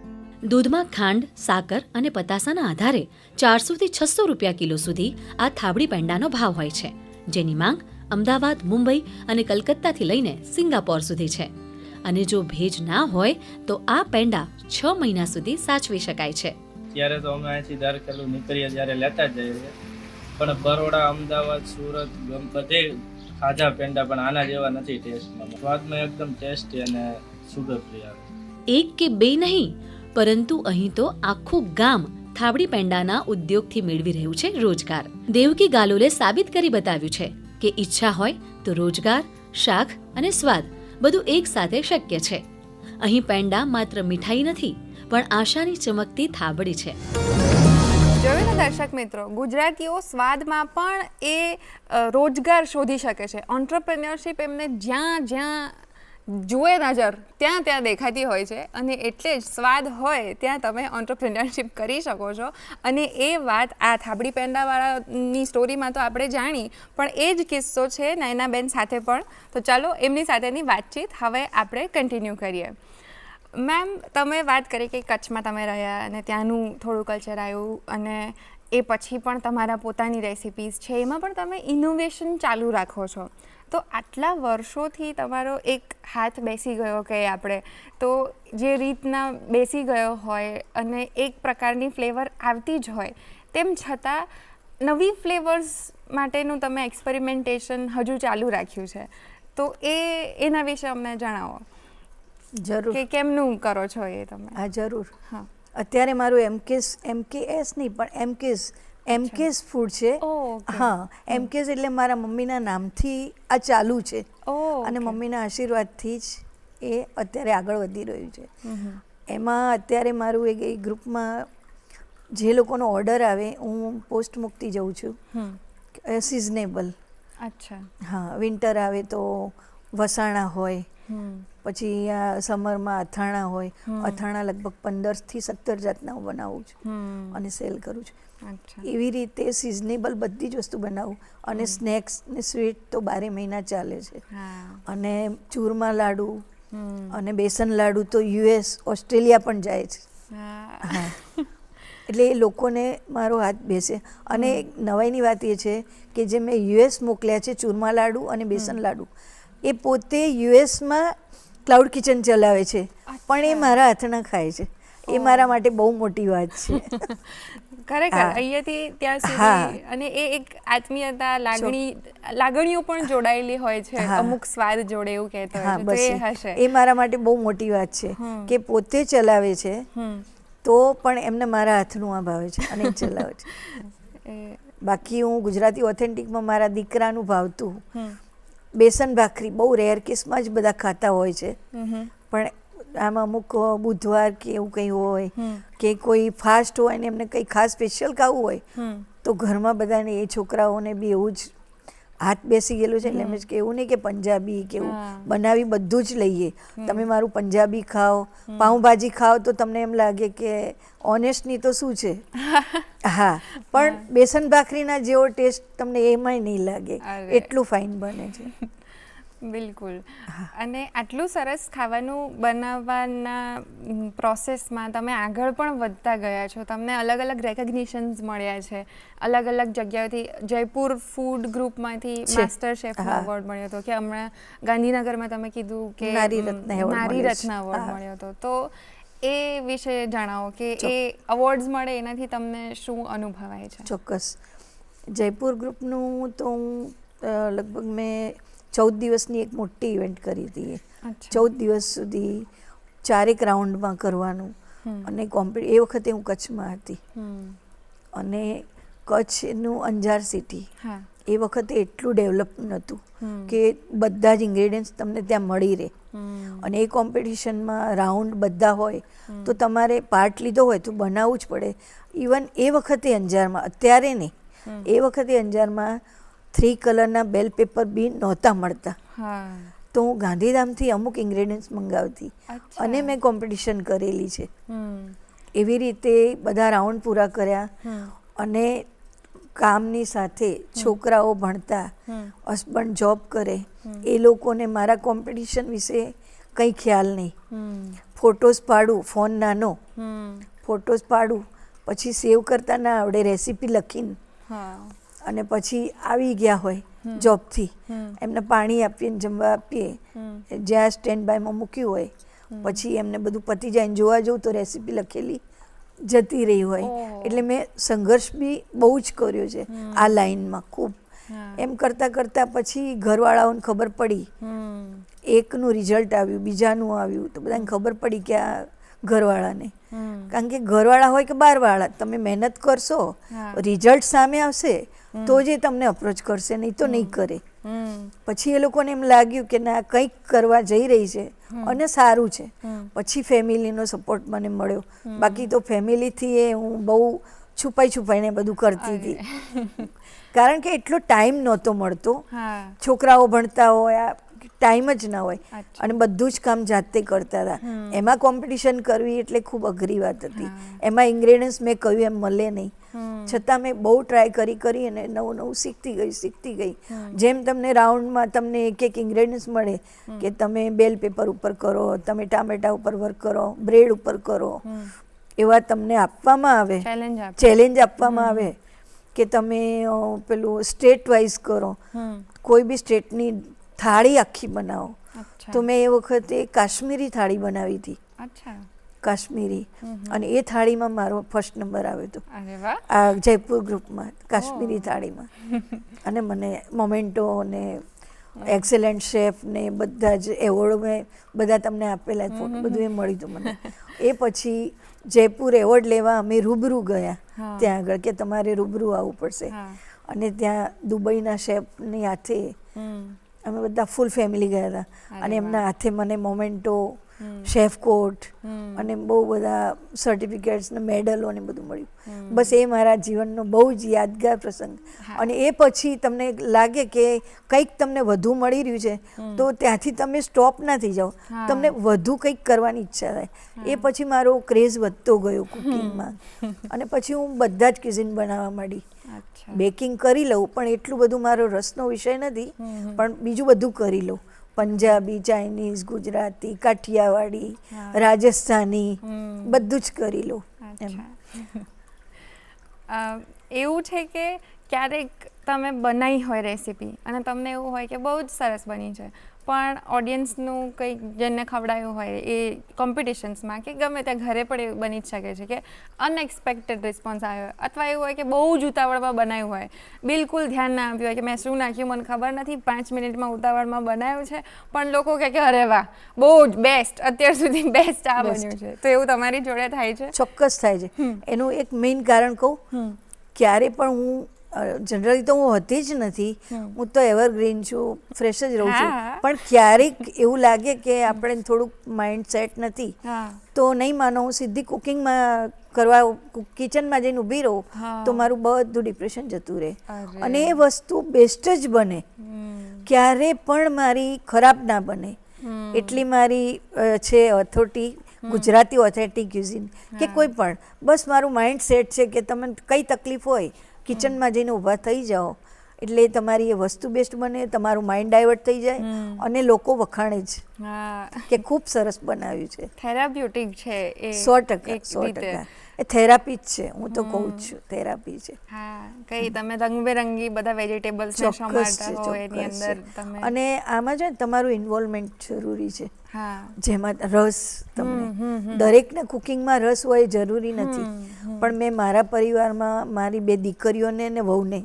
દૂધમાં ખાંડ, સાકર અને પતાસાના આધારે 400 થી 600 રૂપિયા કિલો સુધી આ થાબડી પેંડાનો ભાવ હોય છે, જેની માંગ અમદાવાદ, મુંબઈ અને કલકત્તાથી લઈને સિંગાપોર સુધી છે. અને જો ભેજ ના હોય તો આ પેંડા 6 મહિના સુધી સાચવી શકાય છે. ત્યારે તો અમે અહીંથી 10 કિલો નીકળીએ ત્યારે લેતા જ જઈએ છીએ, પણ બરોડા, અમદાવાદ, સુરત બધે ખાધા પેંડા પણ આના જેવા નથી ટેસ્ટમાં. સ્વાદમાં એકદમ ટેસ્ટી અને સુગર ફ્રી આવે. એક કે બે નહીં, પરંતુ અહીં તો આખું ગામ થાબડી પેંડાના ઉદ્યોગથી મેળવી રહ્યું છે રોજગાર. દેવકી ગાલોલે સાબિત કરી બતાવ્યું છે કે ઈચ્છા હોય તો રોજગાર, શાખ અને સ્વાદ બધું એક સાથે શક્ય છે. અહીં પેંડા માત્ર મીઠાઈ નથી, પણ આશાની ચમકતી થાબડી છે. જોયું ને દર્શક મિત્રો, ગુજરાતીઓ સ્વાદમાં પણ એ રોજગાર શોધી શકે છે. ઓન્ટરપ્રેન્યોરશિપ એમને જ્યાં જ્યાં જુએ નજર ત્યાં ત્યાં દેખાતી હોય છે, અને એટલે જ સ્વાદ હોય ત્યાં તમે ઓન્ટરપ્રેન્યોરશિપ કરી શકો છો. અને એ વાત આ થાબડી પેંડાવાળાની સ્ટોરીમાં તો આપણે જાણી, પણ એ જ કિસ્સો છે નયનાબેન સાથે પણ. તો ચાલો એમની સાથેની વાતચીત હવે આપણે કન્ટિન્યુ કરીએ. મેમ, તમે વાત કરી કે કચ્છમાં તમે રહ્યા અને ત્યાંનું થોડું કલ્ચર આવ્યું, અને એ પછી પણ તમારા પોતાની રેસિપીઝ છે, એમાં પણ તમે ઇનોવેશન ચાલુ રાખો છો. તો આટલા વર્ષોથી તમારો એક હાથ બેસી ગયો કે આપણે તો જે રીતના બેસી ગયો હોય અને એક પ્રકારની ફ્લેવર આવતી જ હોય, તેમ છતાં નવી ફ્લેવર્સ માટેનું તમે એક્સપેરિમેન્ટેશન હજુ ચાલુ રાખ્યું છે. તો એના વિશે અમને જણાવો. જરૂર. કે કેમનું કરો છો એ તમે? હા, જરૂર. હા, અત્યારે મારું એમકેસ નહીં પણ એમકેસ ફૂડ છે. હા, એમકેસ એટલે મારા મમ્મીના નામથી આ ચાલુ છે, અને મમ્મીના આશીર્વાદથી જ એ અત્યારે આગળ વધી રહ્યું છે. એમાં અત્યારે મારું એક ગ્રુપમાં જે લોકોનો ઓર્ડર આવે હું પોસ્ટ મૂકતી જઉં છું. સિઝનેબલ. અચ્છા. હા, વિન્ટર આવે તો વસાણા હોય, પછી આ સમરમાં અથાણા હોય. અથાણા લગભગ 15 થી 17 જાતના હું બનાવું છું અને સેલ કરું છું. એવી રીતે સિઝનેબલ બધી જ વસ્તુ બનાવું. અને સ્નેક્સ ને સ્વીટ તો 12 મહિના ચાલે છે. અને ચૂરમા લાડુ અને બેસન લાડુ તો US, ઓસ્ટ્રેલિયા પણ જાય છે. હા, એટલે એ લોકોને મારો હાથ બેસે. અને નવાઈની વાત એ છે કે જે મેં US મોકલ્યા છે ચૂરમા લાડુ અને બેસન લાડુ, એ પોતે યુએસમાં ક્લાઉડ કિચન ચલાવે છે, પણ એ મારા હાથના ખાય છે. એ મારા માટે બહુ મોટી વાત છે. ખરેખર અહીંયાથી ત્યાં સુધી. અને એ એક આત્મીયતા, લાગણીઓ પણ જોડાયેલી હોય છે અમુક સ્વાદ જોડે, એવું કહેતો હોય છે. તો એ હશે. એ મારા માટે બહુ મોટી વાત છે કે પોતે ચલાવે છે તો પણ એમને મારા હાથનું આ ભાવે છે અને ચલાવે છે. બાકી હું ગુજરાતી ઓથેન્ટિકમાં મારા દીકરાનું ભાવતું બેસન ભાખરી બહુ રેર કેસમાં જ બધા ખાતા હોય છે, પણ આમાં અમુક બુધવાર કે એવું કંઈ હોય કે કોઈ ફાસ્ટ હોય ને એમને કંઈ ખાસ સ્પેશિયલ ખાવું હોય તો ઘરમાં બધાને, એ છોકરાઓને બી એવું જ હાથ બેસી ગયેલું છે એટલે એમ જ કે એવું નહીં કે પંજાબી કે એવું બનાવી બધું જ લઈએ. તમે મારું પંજાબી ખાઓ, પાઉંભાજી ખાઓ તો તમને એમ લાગે કે ઓનેસ્ટની તો શું છે. હા, પણ બેસન ભાખરીના જેવો ટેસ્ટ તમને એમાંય નહીં લાગે, એટલું ફાઇન બને છે. બિલકુલ. અને આટલું સરસ ખાવાનું બનાવવાના પ્રોસેસમાં તમે આગળ પણ વધતા ગયા છો. તમને અલગ અલગ રેકગ્નિશન્સ મળ્યા છે અલગ અલગ જગ્યાએથી. જયપુર ફૂડ ગ્રુપમાંથી માસ્ટર શેફનો એવોર્ડ મળ્યો હતો, કે હમણાં ગાંધીનગરમાં તમે કીધું કે નારી રત્ન એવોર્ડ મળ્યો હતો. તો એ વિશે જણાવો કે એ અવોર્ડ્સ મળે એનાથી તમને શું અનુભવાય છે? ચોક્કસ. જયપુર ગ્રુપનું તો હું લગભગ મેં 14 દિવસની એક મોટી ઇવેન્ટ કરી હતી. 14 દિવસ સુધી 4 રાઉન્ડમાં કરવાનું. અને એ વખતે હું કચ્છમાં હતી અને કચ્છનું અંજાર સિટી એ વખતે એટલું ડેવલપ નહોતું કે બધા જ ઇન્ગ્રેડિયન્ટ્સ તમને ત્યાં મળી રહે. અને એ કોમ્પિટિશનમાં રાઉન્ડ બધા હોય તો તમારે પાર્ટ લીધો હોય તો બનાવવું જ પડે. ઇવન એ વખતે અંજારમાં, અત્યારે નહીં, એ વખતે અંજારમાં 3 કલરના બેલ પેપર બી નહોતા મળતા. તો હું ગાંધીધામથી અમુક ઇન્ગ્રેડિયન્ટ્સ મંગાવતી અને મેં કોમ્પિટિશન કરેલી છે. એવી રીતે બધા રાઉન્ડ પૂરા કર્યા. અને કામની સાથે છોકરાઓ ભણતા, હસબન્ડ જોબ કરે, એ લોકોને મારા કોમ્પિટિશન વિશે કંઈ ખ્યાલ નહીં. ફોટોસ પાડું, ફોન નાનો, ફોટોસ પાડું, પછી સેવ કરતા ના આવડે, રેસીપી લખીને અને પછી આવી ગયા હોય જોબથી, એમને પાણી આપીએ ને જમવા આપીએ, જ્યાં સ્ટેન્ડ બાયમાં મૂક્યું હોય, પછી એમને બધું પતી જાય ને જોવા જવું તો રેસીપી લખેલી જતી રહી હોય. એટલે મેં સંઘર્ષ બી બહુ જ કર્યો છે આ લાઈનમાં ખૂબ. એમ કરતાં કરતાં પછી ઘરવાળાઓને ખબર પડી, એકનું રિઝલ્ટ આવ્યું, બીજાનું આવ્યું, તો બધાને ખબર પડી કે આ ઘરવાળાને, કારણ કે ઘરવાળા હોય કે બહારવાળા, તમે મહેનત કરશો, રિઝલ્ટ સામે આવશે તો જ એ તમને અપ્રોચ કરશે, નહીં તો નહીં કરે. પછી એ લોકોને એમ લાગ્યું કે ના, કંઈક કરવા જઈ રહી છે અને સારું છે. પછી ફેમિલીનો સપોર્ટ મને મળ્યો. બાકી તો ફેમિલીથી એ હું બહુ છુપાઈને બધું કરતી હતી, કારણ કે એટલો ટાઈમ નહોતો મળતો. છોકરાઓ ભણતા હોય, ટાઈમ જ ના હોય, અને બધું જ કામ જાતે કરતા હતા. એમાં કોમ્પિટિશન કરવી એટલે ખૂબ અઘરી વાત હતી. એમાં ઇન્ગ્રેડિયન્ટ્સ મેં કહ્યું એમ મળે નહીં, છતાં મેં બહુ ટ્રાય કરી અને નવું શીખતી ગઈ. જેમ તમને રાઉન્ડમાં તમને એક ઇન્ગ્રેડિયન્ટ્સ મળે કે તમે બેલ પેપર ઉપર કરો, તમે ટામેટા ઉપર વર્ક કરો, બ્રેડ ઉપર કરો, એવા તમને આપવામાં આવે, ચેલેન્જ આપવામાં આવે કે તમે પેલું સ્ટેટ વાઇઝ કરો, કોઈ બી સ્ટેટની થાળી આખી બનાવો. તો મેં એ વખતે કાશ્મીરી થાળી બનાવી હતી, કાશ્મીરી, અને એ થાળીમાં મારો ફર્સ્ટ નંબર આવ્યો હતો આ જયપુર ગ્રુપમાં, કાશ્મીરી થાળીમાં. અને મને મોમેન્ટો ને એક્સેલન્ટ શેફ ને બધા જ એવોર્ડ મેં બધા તમને આપેલા ફોટો બધું એ મળ્યું હતું મને. એ પછી જયપુર એવોર્ડ લેવા અમે રૂબરૂ ગયા ત્યાં આગળ, કે તમારે રૂબરૂ આવવું પડશે. અને ત્યાં દુબઈના શેફની હાથે અમે બધા ફૂલ ફેમિલી ગયા હતા, અને એમના હાથે મને મોમેન્ટો, શેફ કોટ અને બહુ બધા સર્ટિફિકેટ્સ ને મેડલો ને બધું મળ્યું. બસ એ મારા જીવનનો બહુ જ યાદગાર પ્રસંગ. અને એ પછી તમને લાગે કે કંઈક તમને વધુ મળી રહ્યું છે તો ત્યાંથી તમે સ્ટોપ ના થઈ જાઓ, તમને વધુ કંઈક કરવાની ઈચ્છા થાય. એ પછી મારો ક્રેઝ વધતો ગયો કુકિંગમાં, અને પછી હું બધા જ ક્યુઝિન બનાવવા માંડી. બેકિંગ કરી લઉં, પણ એટલું બધું મારો રસનો વિષય નથી, પણ બીજું બધું કરી લઉં. પંજાબી, ચાઇનીઝ, ગુજરાતી, કાઠિયાવાડી, રાજસ્થાની, બધું જ કરી લઉં. એવું છે કે ક્યારેક તમે બનાવી હોય રેસીપી અને તમને એવું હોય કે બહુ જ સરસ બની છે, પણ ઓડિયન્સનું કંઈક જેને ખવડાયું હોય એ કોમ્પિટિશન્સમાં કે ગમે ત્યાં ઘરે પણ એવું બની જ શકે છે કે અનએક્સપેક્ટેડ રિસ્પોન્સ આવ્યો, અથવા એવું હોય કે બહુ જ ઉતાવળમાં બનાવ્યું હોય, બિલકુલ ધ્યાન ના આપ્યું હોય કે મેં શું નાખ્યું મને ખબર નથી, 5 મિનિટમાં ઉતાવળમાં બનાવ્યું છે, પણ લોકો કહે કે અરે વાહ, બહુ જ બેસ્ટ, અત્યાર સુધી બેસ્ટ આ બન્યું છે. તો એવું તમારી જોડે થાય છે? ચોક્કસ થાય છે. એનું એક મેઇન કારણ કહું, ક્યારે પણ હું જનરલી તો હું હતી જ નથી, હું તો એવરગ્રીન છું, ફ્રેશ જ રહું છું, પણ ક્યારેક એવું લાગે કે આપણે થોડુંક માઇન્ડ સેટ નથી તો નહીં માનો, હું સીધી કુકિંગમાં કરવા કિચનમાં જઈને ઊભી રહું હા. તો મારું બધું ડિપ્રેશન જતું રહે. અરે. અને એ વસ્તુ બેસ્ટ જ બને, ક્યારે પણ મારી ખરાબ ના બને એટલી મારી છે ઓથોરિટી ગુજરાતી ઓથેન્ટિક ક્યુઝિન કે કોઈ પણ. બસ મારું માઇન્ડ સેટ છે કે તમે કઈ તકલીફ હોય કિચનમાં જઈને ઊભા થઈ જાઓ એટલે તમારી એ વસ્તુ બેસ્ટ બને, તમારું માઇન્ડ ડાયવર્ટ થઈ જાય અને લોકો વખાણે જ હા, કે ખૂબ સરસ બનાવ્યું છે. થેરાપ્યુટિક છે એ 100%, એક 100%. રીતે. એ થેરાપી જ છે, હું તો કહું જ છું થેરાપી છે. હા, કઈ તમે રંગબેરંગી બધા વેજીટેબલ્સ ને ચોક્કસ સમારતા છે, હો એની ચોક્કસ અંદર છે. તમે. અને આમાં છે ને તમારું ઇન્વોલ્વમેન્ટ જરૂરી છે, હા, જેમાં રસ તમને દરેકને કુકિંગમાં રસ હોય જરૂરી નથી, પણ મેં મારા પરિવારમાં મારી 2 દીકરીઓને ને વહુને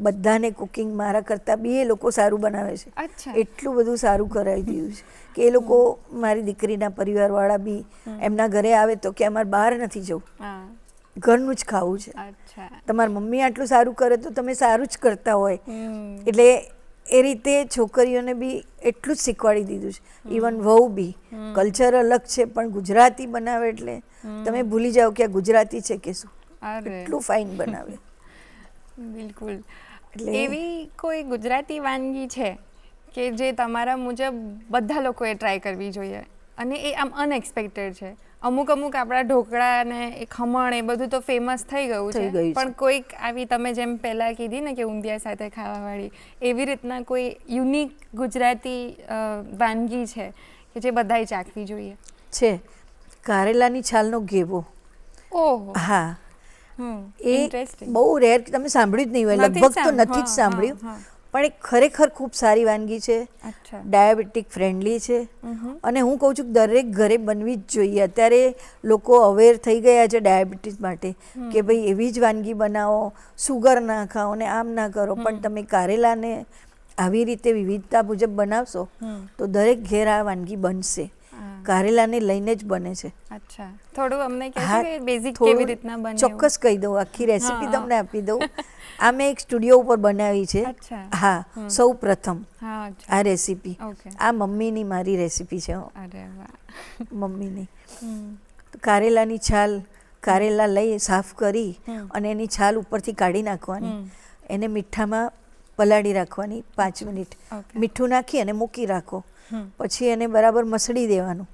બધાને કુકિંગ મારા કરતાં બી એ લોકો સારું બનાવે છે. અચ્છા. એટલું બધું સારું કરાવી દીધું છે કે એ લોકો મારી દીકરીના પરિવારવાળા બી એમના ઘરે આવે તો કે અમારે બહાર નથી જવું, હા, ઘરનું જ ખાવું છે. અચ્છા. તમારી મમ્મી આટલું સારું કરે તો તમે સારું જ કરતા હોય. એટલે એ રીતે છોકરીઓને બી એટલું જ શીખવાડી દીધું છે. ઇવન વહુ બી કલ્ચર અલગ છે પણ ગુજરાતી બનાવે એટલે તમે ભૂલી જાઓ કે આ ગુજરાતી છે કે શું, અરે એટલું ફાઇન બનાવે. બિલકુલ. એટલે એવી કોઈ ગુજરાતી વાનગી છે કે જે તમારા મુજબ બધા લોકોએ ટ્રાય કરવી જોઈએ અને એ આમ અનએક્સપેક્ટેડ છે? અમુક આપણા ઢોકળા અને એ ખમણ એ બધું તો ફેમસ થઈ ગયું થઈ છે, ગયું છે. પણ કોઈક આવી તમે જેમ પહેલાં કીધી ને કે ઊંધિયા સાથે ખાવાવાળી, એવી રીતના કોઈ યુનિક ગુજરાતી વાનગી છે કે જે બધાએ ચાખવી જોઈએ? છે કારેલાની છાલનો ઘેવો. ઓહો. હા, એ ઇન્ટરેસ્ટિંગ. બહુ રેર, તમે સાંભળ્યું જ નહીં હોય, નથી લગભગ તો સાંભળ્યું. નથી જ હા, સાંભળ્યું, હા, પણ એ ખરેખર ખૂબ સારી વાનગી છે. અચ્છા. ડાયાબિટીક ફ્રેન્ડલી છે અને હું કહું છું કે દરેક ઘરે બનવી જ જોઈએ. અત્યારે લોકો અવેર થઈ ગયા છે ડાયાબિટીસ માટે કે ભાઈ એવી જ વાનગી બનાવો, સુગર ના ખાઓ ને આમ ના કરો, પણ તમે કારેલાને આવી રીતે વિવિધતા મુજબ બનાવશો તો દરેક ઘેર આ વાનગી બનશે. કારેલાને લઈને જ બને છે. અચ્છા, થોડું અમને કહેશો હા, કે બેઝિક થોડું કેવી રીતના બને? ચોક્કસ કહી દઉં, આખી રેસીપી તમને આપી દઉં. આ મેં એક સ્ટુડિયો ઉપર બનાવી છે. અચ્છા. હા, સૌ પ્રથમ હા, અચ્છા. આ રેસીપી, ઓકે. આ મમ્મીની મારી રેસીપી છે હો, અરે વાહ. મમ્મીની. તો કારેલાની છાલ, કારેલા લઈ સાફ કરી અને એની છાલ ઉપરથી કાઢી નાખવાની, એને મીઠામાં પલાળી રાખવાની 5 મિનિટ, ઓકે. મીઠું નાખી અને મૂકી રાખો. પછી એને બરાબર મસળી દેવાનું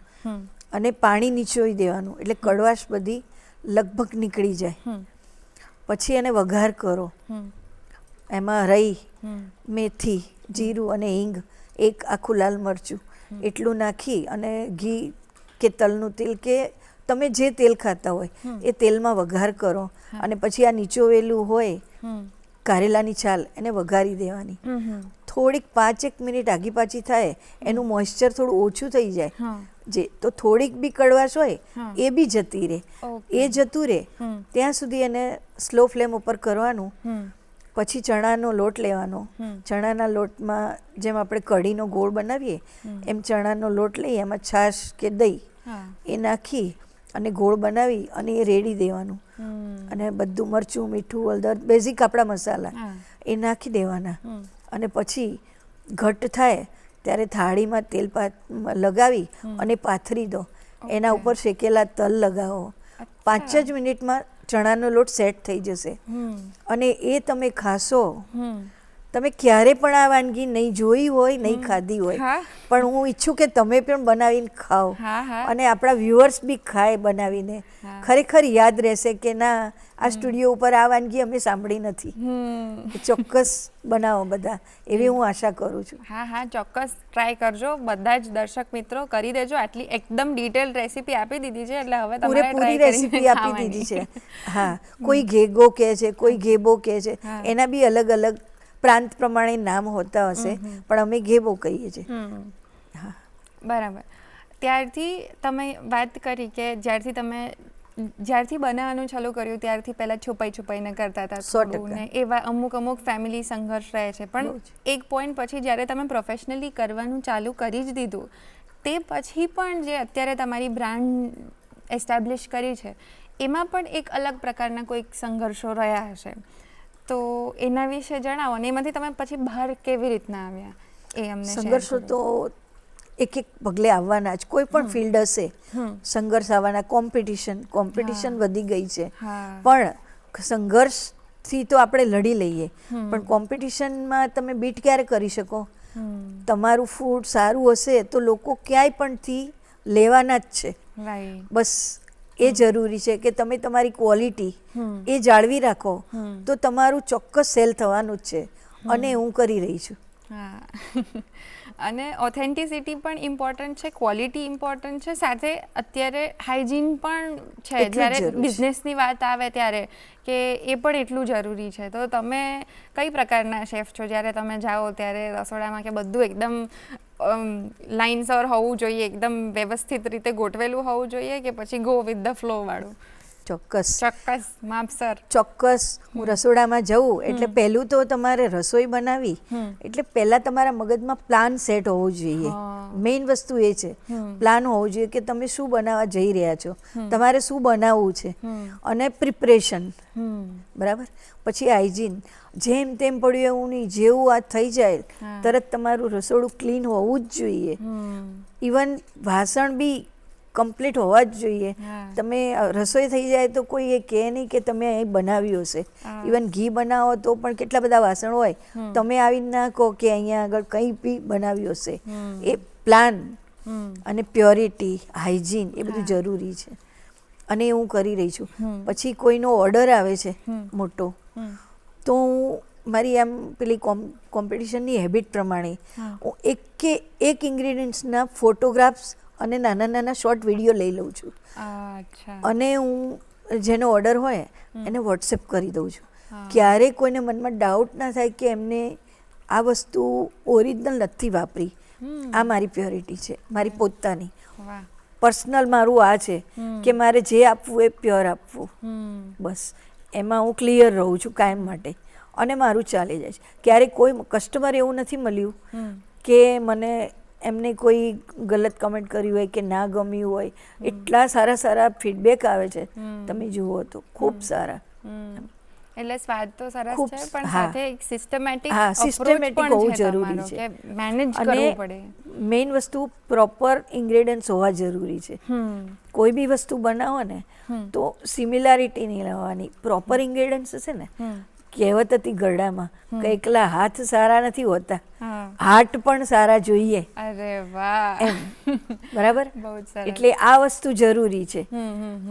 અને પાણી નીચોવી દેવાનું એટલે કડવાશ બધી લગભગ નીકળી જાય. પછી એને વઘાર કરો, એમાં રાઈ, મેથી, જીરું અને હિંગ, એક આખું લાલ મરચું એટલું નાખી અને ઘી કે તલનું તેલ કે તમે જે તેલ ખાતા હોય એ તેલમાં વઘાર કરો અને પછી આ નીચોવેલું હોય કારેલાની છાલ એને વઘારી દેવાની. થોડીક 5-1 મિનિટ આગી પાછી થાય, એનું મોઇશ્ચર થોડું ઓછું થઈ જાય જે, તો થોડીક બી કડવાશ હોય એ બી જતી રહે. એ જતું રહે ત્યાં સુધી એને સ્લો ફ્લેમ ઉપર કરવાનું. પછી ચણાનો લોટ લેવાનો, ચણાના લોટમાં જેમ આપણે કઢીનો ગોળ બનાવીએ એમ ચણાનો લોટ લઈ એમાં છાશ કે દહીં એ નાખી અને ગોળ બનાવી અને એ રેડી દેવાનું. અને બધું મરચું, મીઠું, હળદર, બેઝિક આપણા મસાલા એ નાખી દેવાના. અને પછી ઘટ્ટ થાય ત્યારે થાળીમાં તેલ લગાવી અને પાથરી દો, એના ઉપર શેકેલા તલ લગાવો. 5 જ મિનિટમાં ચણાનો લોટ સેટ થઈ જશે અને એ તમે ખાશો. તમે ક્યારે પણ આ વાનગી નહીં જોઈ હોય, નહીં ખાધી હોય, પણ હું ઈચ્છું કે તમે પણ બનાવીને ખાઓ અને આપણા વ્યુઅર્સ બી ખાય બનાવીને. ખરેખર યાદ રહેશે કે ના, આ સ્ટુડિયો ઉપર આ વાનગી અમે સાંભળી નથી. ચોક્કસ બનાવો બધા, એવી હું આશા કરું છું. હા હા, ચોક્કસ ટ્રાય કરજો બધા જ દર્શક મિત્રો, કરી દેજો. આટલી એકદમ ડિટેલ રેસીપી આપી દીધી છે એટલે હવે તમારે પૂરેપૂરી રેસીપી આપી દીધી છે. હા, કોઈ ઘેગો કહે છે, કોઈ ઘેબો કહે છે, એના બી અલગ અલગ પ્રાંત પ્રમાણે નામ હોતા હશે, પણ અમે ઘેબો કહીએ છીએ. હા, બરાબર. ત્યારથી તમે વાત કરી કે જ્યારથી બનાવવાનું ચાલુ કર્યું ત્યારથી પહેલાં છુપાઈને કરતા હતા 100%. ને એવા અમુક ફેમિલી સંઘર્ષ રહે છે, પણ એક પોઈન્ટ પછી જ્યારે તમે પ્રોફેશનલી કરવાનું ચાલુ કરી જ દીધું, તે પછી પણ જે અત્યારે તમારી બ્રાન્ડ એસ્ટાબ્લિશ કરી છે એમાં પણ એક અલગ પ્રકારના કોઈક સંઘર્ષો રહ્યા હશે, તો એના વિશે જણાવો. અને એમાંથી તમે પછી બહાર કેવી રીતના આવ્યા એ અમને. સંઘર્ષો તો એક એક પગલે આવવાના જ, કોઈ પણ ફિલ્ડ હશે સંઘર્ષ આવવાના. કોમ્પિટિશન વધી ગઈ છે, પણ સંઘર્ષથી તો આપણે લડી લઈએ, પણ કોમ્પિટિશનમાં તમે બીટ ક્યારે કરી શકો? તમારું ફૂડ સારું હશે તો લોકો ક્યાંય પણથી લેવાના જ છે. બસ એ જરૂરી છે કે તમે તમારી ક્વોલિટી એ જાળવી રાખો તો તમારું ચોક્કસ સેલ થવાનું જ છે, અને હું કરી રહી છું. અને ઓથેન્ટિસિટી પણ ઇમ્પોર્ટન્ટ છે, ક્વોલિટી ઇમ્પોર્ટન્ટ છે, સાથે અત્યારે હાઇજીન પણ છે. જ્યારે બિઝનેસની વાત આવે ત્યારે કે એ પણ એટલું જરૂરી છે. તો તમે કઈ પ્રકારના શેફ છો? જ્યારે તમે જાઓ ત્યારે રસોડામાં કે બધું એકદમ લાઇનસર હોવું જોઈએ, એકદમ વ્યવસ્થિત રીતે ગોઠવેલું હોવું જોઈએ, કે પછી ગો વિથ ધ ફ્લો વાળું? ચોક્કસ માપસર. હું રસોડામાં જઉં એટલે પહેલું તો તમારે રસોઈ બનાવી એટલે પહેલાં તમારા મગજમાં પ્લાન સેટ હોવો જોઈએ. મેઇન વસ્તુ એ છે, પ્લાન હોવો જોઈએ કે તમે શું બનાવવા જઈ રહ્યા છો, તમારે શું બનાવવું છે, અને પ્રિપરેશન. બરાબર. પછી હાઇજીન, જેમ તેમ પડ્યું એવું નહીં, જેવું આ થઈ જાય તરત તમારું રસોડું ક્લીન હોવું જ જોઈએ. ઇવન વાસણ બી કમ્પ્લીટ હોવા જ જોઈએ. તમે રસોઈ થઈ જાય તો કોઈ એ કહે નહીં કે તમે અહીં બનાવ્યું હશે. ઇવન ઘી બનાવો તો પણ કેટલા બધા વાસણ હોય, તમે આવી ના કહો કે અહીંયા આગળ કંઈ બી બનાવ્યું હશે. એ પ્લાન અને પ્યોરિટી, હાઇજીન એ બધું જરૂરી છે, અને એ હું કરી રહી છું. પછી કોઈનો ઓર્ડર આવે છે મોટો, તો હું મારી આમ પેલી કોમ્પિટિશનની હેબિટ પ્રમાણે હું એક ઇન્ગ્રીડિયન્ટ્સના ફોટોગ્રાફ્સ અને નાના નાના શોર્ટ વિડીયો લઈ લઉં છું, અને હું જેનો ઓર્ડર હોય એને વોટ્સએપ કરી દઉં છું. ક્યારેય કોઈને મનમાં ડાઉટ ના થાય કે એમને આ વસ્તુ ઓરિજિનલ નથી વાપરી. આ મારી પ્યોરિટી છે, મારી પોતાની પર્સનલ મારું આ છે કે મારે જે આપવું એ પ્યોર આપવું. બસ એમાં હું ક્લિયર રહું છું કાયમ માટે, અને મારું ચાલી જાય છે. ક્યારેય કોઈ કસ્ટમર એવું નથી મળ્યું કે મને એમને કોઈ ગલત કમેન્ટ કર્યું હોય કે ના ગમ્યું હોય. એટલા સારા સારા ફીડબેક આવે છે, તમે જુઓ તો ખૂબ સારા. એટલે સ્વાદ તો સરસ છે, પણ સાથે એક સિસ્ટમેટિક હોવું જરૂરી છે, મેનેજ કરવું પડે. મેઇન વસ્તુ પ્રોપર ઇન્ગ્રેડિયન્ટ્સ હોવા જરૂરી છે. કોઈ બી વસ્તુ બનાવો ને તો સિમિલારિટી નહીં લાવવાની, પ્રોપર ઇન્ગ્રેડિયન્ટ્સ હશે ને. કહેવત હતી ગરડામાં કે એકલા હાથ સારા નથી હોતા, હાટ પણ સારા જોઈએ. અરે વાહ, એમ. બરાબર. એટલે આ વસ્તુ જરૂરી છે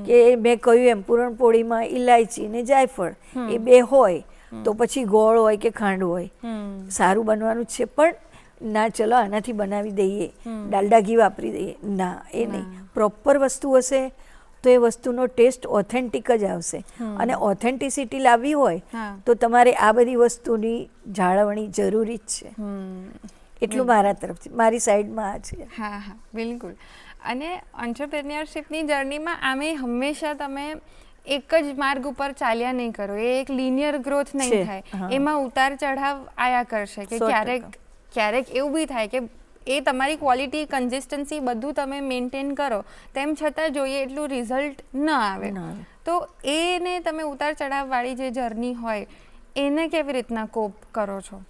કે મેં કહ્યું એમ પૂરણપોળીમાં ઇલાયચી ને જાયફળ એ બે હોય તો પછી ગોળ હોય કે ખાંડ હોય, સારું બનવાનું છે. પણ ના ચલો આનાથી બનાવી દઈએ, ડાલડા ઘી વાપરી દઈએ, ના, એ નહીં. પ્રોપર વસ્તુ હશે તો એ વસ્તુનો ટેસ્ટ ઓથેન્ટિક જ આવશે. અને ઓથેન્ટિસિટી લાવવી હોય તો તમારે આ બધી વસ્તુની જાળવણી જરૂરી જ છે. એટલું મારા તરફથી, મારી સાઈડમાં આ છે. હા, બિલકુલ. અને એન્ટરપ્રેન્યોરશિપની જર્નીમાં આમે હંમેશા તમે એક જ માર્ગ ઉપર ચાલ્યા નહીં કરો, એ એક લિનિયર ગ્રોથ નહીં થાય, એમાં ઉતાર ચઢાવ આયા કરશે. કે ક્યારેક એવું બી થાય કે એ તમારી ક્વોલિટી, કન્સિસ્ટન્સી બધું તમે મેન્ટેન કરો, તેમ છતાં જોઈએ એટલું રિઝલ્ટ ન આવે. તો એને તમે ઉતાર ચઢાવવાળી જે જર્ની હોય એને કેવી રીતના કોપ કરો છો?